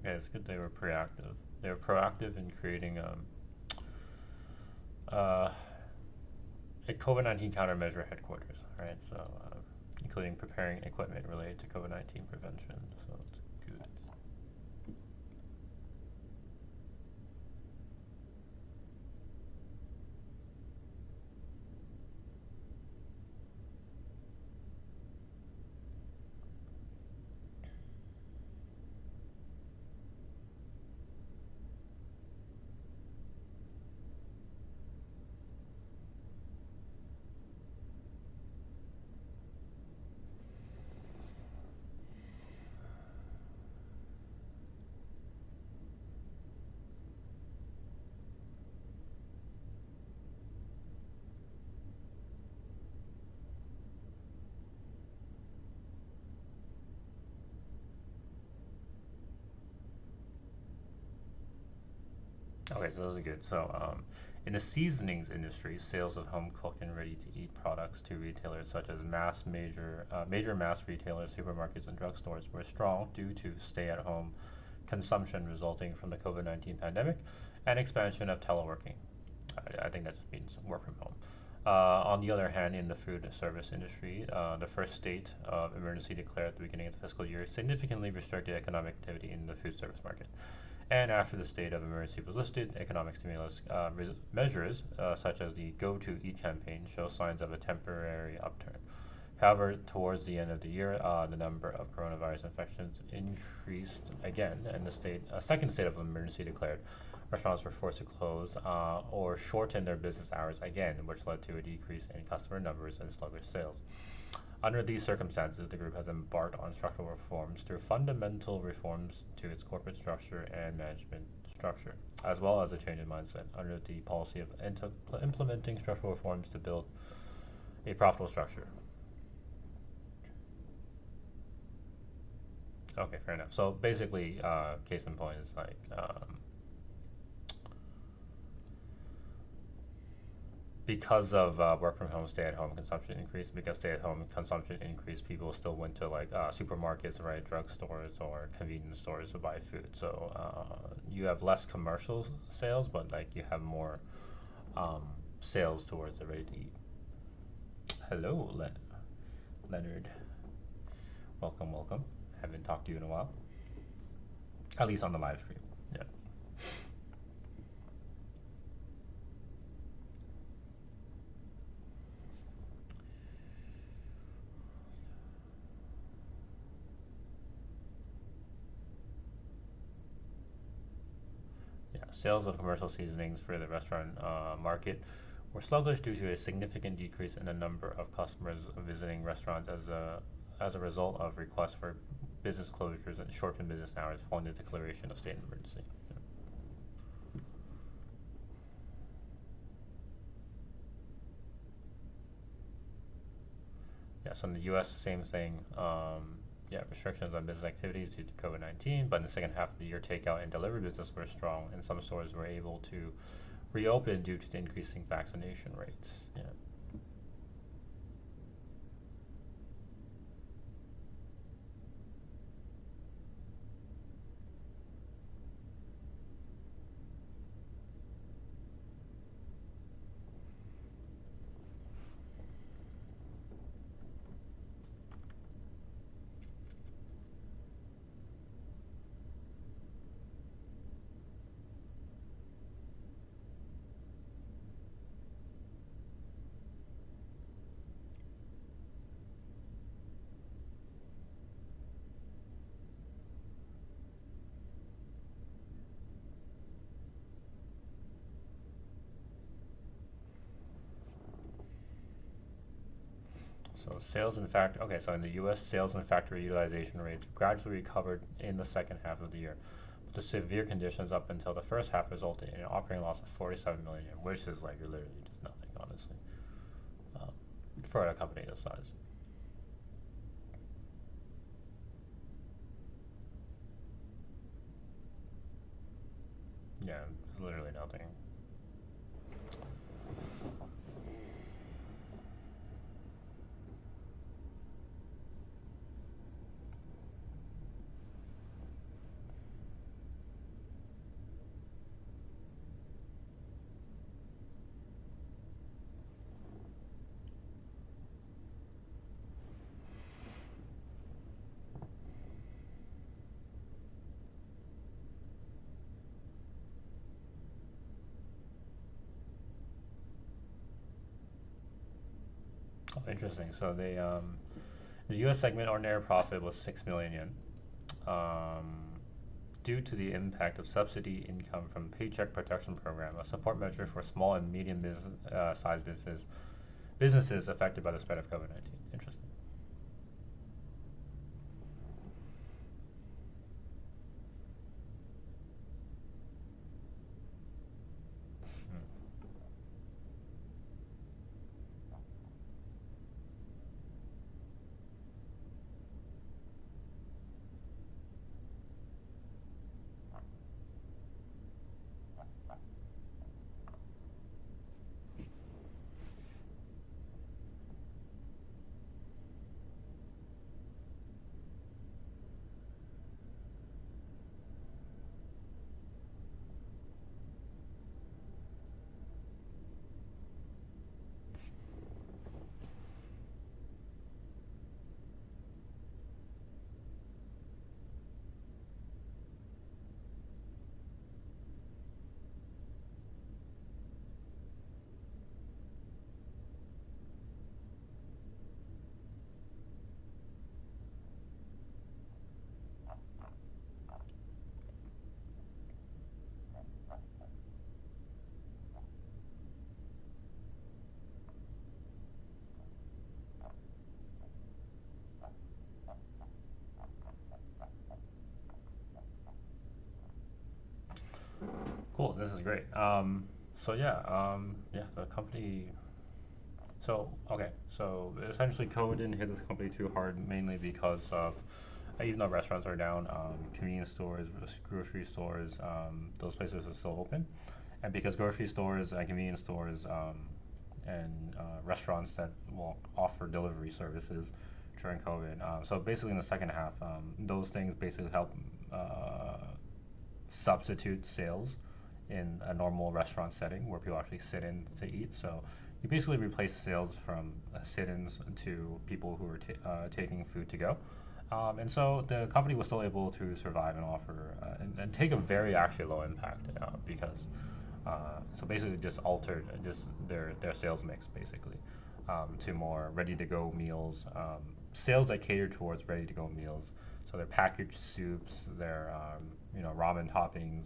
Okay, it's good they were proactive. They were proactive in creating uh, a COVID-19 countermeasure headquarters, right? So, including preparing equipment related to COVID-19 prevention. So it's good. Okay, so this is good. So, in the seasonings industry, sales of home cooked and ready-to-eat products to retailers such as major mass retailers, supermarkets, and drugstores were strong due to stay-at-home consumption resulting from the COVID-19 pandemic and expansion of teleworking. I think that just means work from home. On the other hand, in the food service industry, the first state of emergency declared at the beginning of the fiscal year significantly restricted economic activity in the food service market. And after the state of emergency was lifted, economic stimulus measures, such as the Go To Eat campaign, show signs of a temporary upturn. However, towards the end of the year, the number of coronavirus infections increased again, and a second state of emergency declared, restaurants were forced to close or shorten their business hours again, which led to a decrease in customer numbers and sluggish sales. Under these circumstances, the group has embarked on structural reforms through fundamental reforms to its corporate structure and management structure, as well as a change in mindset under the policy of implementing structural reforms to build a profitable structure. Okay, fair enough. So basically, case in point is like because of work from home, stay at home consumption increased. Because stay at home consumption increased, people still went to like supermarkets, right, drugstores, or convenience stores to buy food. So you have less commercial sales, but like you have more sales towards the ready to eat. Hello, Leonard. Welcome, welcome. Haven't talked to you in a while, at least on the live stream. Yeah. Yeah, sales of commercial seasonings for the restaurant market were sluggish due to a significant decrease in the number of customers visiting restaurants as a result of requests for business closures and shortened business hours following the declaration of state of emergency. Yeah, so in the U.S., same thing. Yeah, restrictions on business activities due to COVID-19, but in the second half of the year, takeout and delivery business were strong, and some stores were able to reopen due to the increasing vaccination rates. Yeah. So sales and okay, so in the U.S., sales and factory utilization rates gradually recovered in the second half of the year. But the severe conditions up until the first half resulted in an operating loss of 47 million, which is like literally just nothing, honestly, um, for a company this size. Yeah, it's literally nothing. Oh, interesting. So the U.S. segment ordinary profit was 6 million yen. Due to the impact of subsidy income from Paycheck Protection Program, a support measure for small and medium sized businesses affected by the spread of COVID-19. Interesting. Mm. great. So yeah, yeah, the company. So okay, so essentially, COVID didn't hit this company too hard, mainly because of even though restaurants are down, convenience stores, grocery stores, those places are still open, and because grocery stores and convenience stores and restaurants that will offer delivery services during COVID. So basically, in the second half, those things basically help uh, substitute sales in a normal restaurant setting where people actually sit in to eat. So you basically replace sales from sit-ins to people who are taking food to go. And so the company was still able to survive and offer and take a very actually low impact because so basically just altered just their sales mix basically to more ready-to-go meals, sales that cater towards ready-to-go meals. So their packaged soups, their ramen toppings,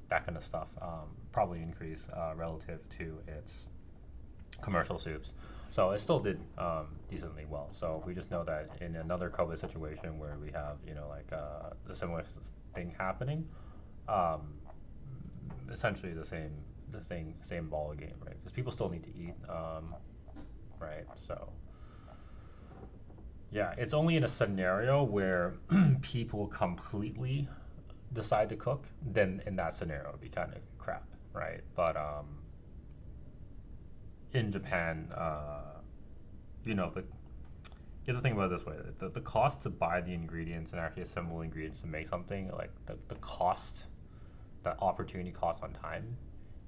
that kind of stuff probably increase relative to its commercial soups. So it still did decently well. So we just know that in another COVID situation where we have like a similar thing happening, um, essentially the same ball game, right? Because people still need to eat, right? So yeah, it's only in a scenario where people completely decide to cook, then in that scenario it'd be kind of crap, right? But in Japan, the you have to think about it this way: the cost to buy the ingredients and actually assemble ingredients to make something, like the cost, the opportunity cost on time,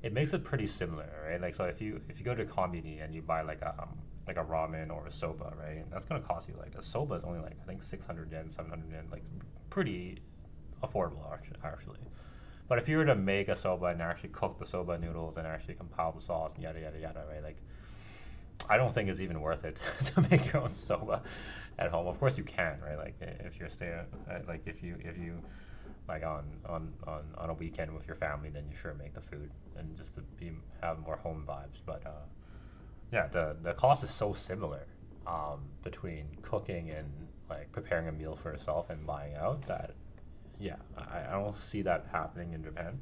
it makes it pretty similar, right? Like so, if you go to a combini and you buy like a ramen or a soba, right? That's gonna cost you like a soba is only like I think 600 yen, 700 yen, like pretty affordable actually. But if you were to make a soba and actually cook the soba noodles and actually compile the sauce and yada yada yada, right? Like I don't think it's even worth it to make your own soba at home. Of course you can, right? Like if you're staying, like if you like on a weekend with your family, then you sure make the food and just to be have more home vibes. But yeah, the cost is so similar between cooking and like preparing a meal for yourself and buying out that yeah, I don't see that happening in Japan.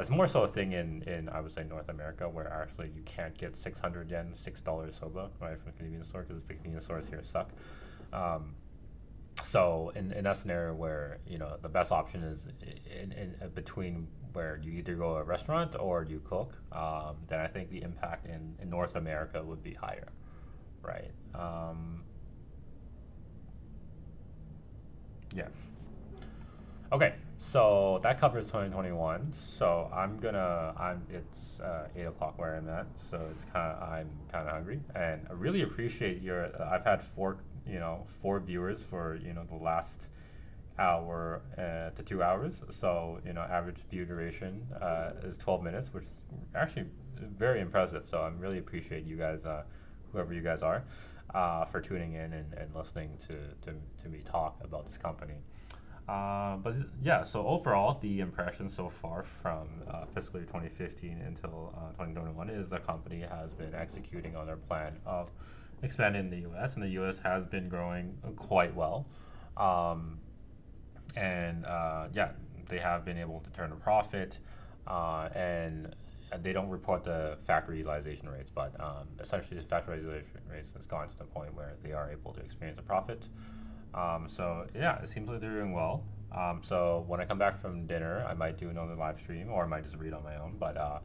It's more so a thing in I would say North America where actually you can't get 600 yen, $6 soba right from the convenience store because the convenience stores here suck. Um, so in that scenario where the best option is in between where you either go to a restaurant or you cook, then I think the impact in North America would be higher, right? Yeah. Okay, so that covers 2021. So it's 8 o'clock where I'm at, so I'm kind of hungry, and I really appreciate I've had four viewers for the last hour to 2 hours. So average view duration is 12 minutes, which is actually very impressive. So I really appreciate you guys, whoever you guys are, for tuning in and listening to me talk about this company. But yeah, so overall, the impression so far from fiscal year 2015 until 2021 is the company has been executing on their plan of expanding in the US, and the US has been growing quite well. Um, and yeah, they have been able to turn a profit, and they don't report the factory utilization rates, but essentially, the factory utilization rates has gone to the point where they are able to experience a profit. So yeah, it seems like they're doing well. So when I come back from dinner, I might do another live stream, or I might just read on my own. But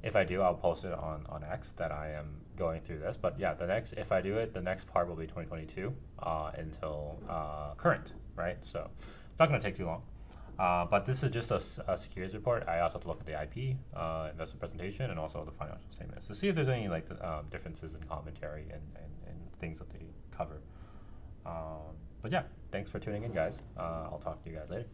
if I do, I'll post it on X that I am going through this. But yeah, if I do it, the next part will be 2022 until current, right? So it's not going to take too long. But this is just a securities report. I also have to look at the IP, investor presentation, and also the financial statements to see if there's any like differences in commentary and things that they cover. But yeah, thanks for tuning in, guys. I'll talk to you guys later.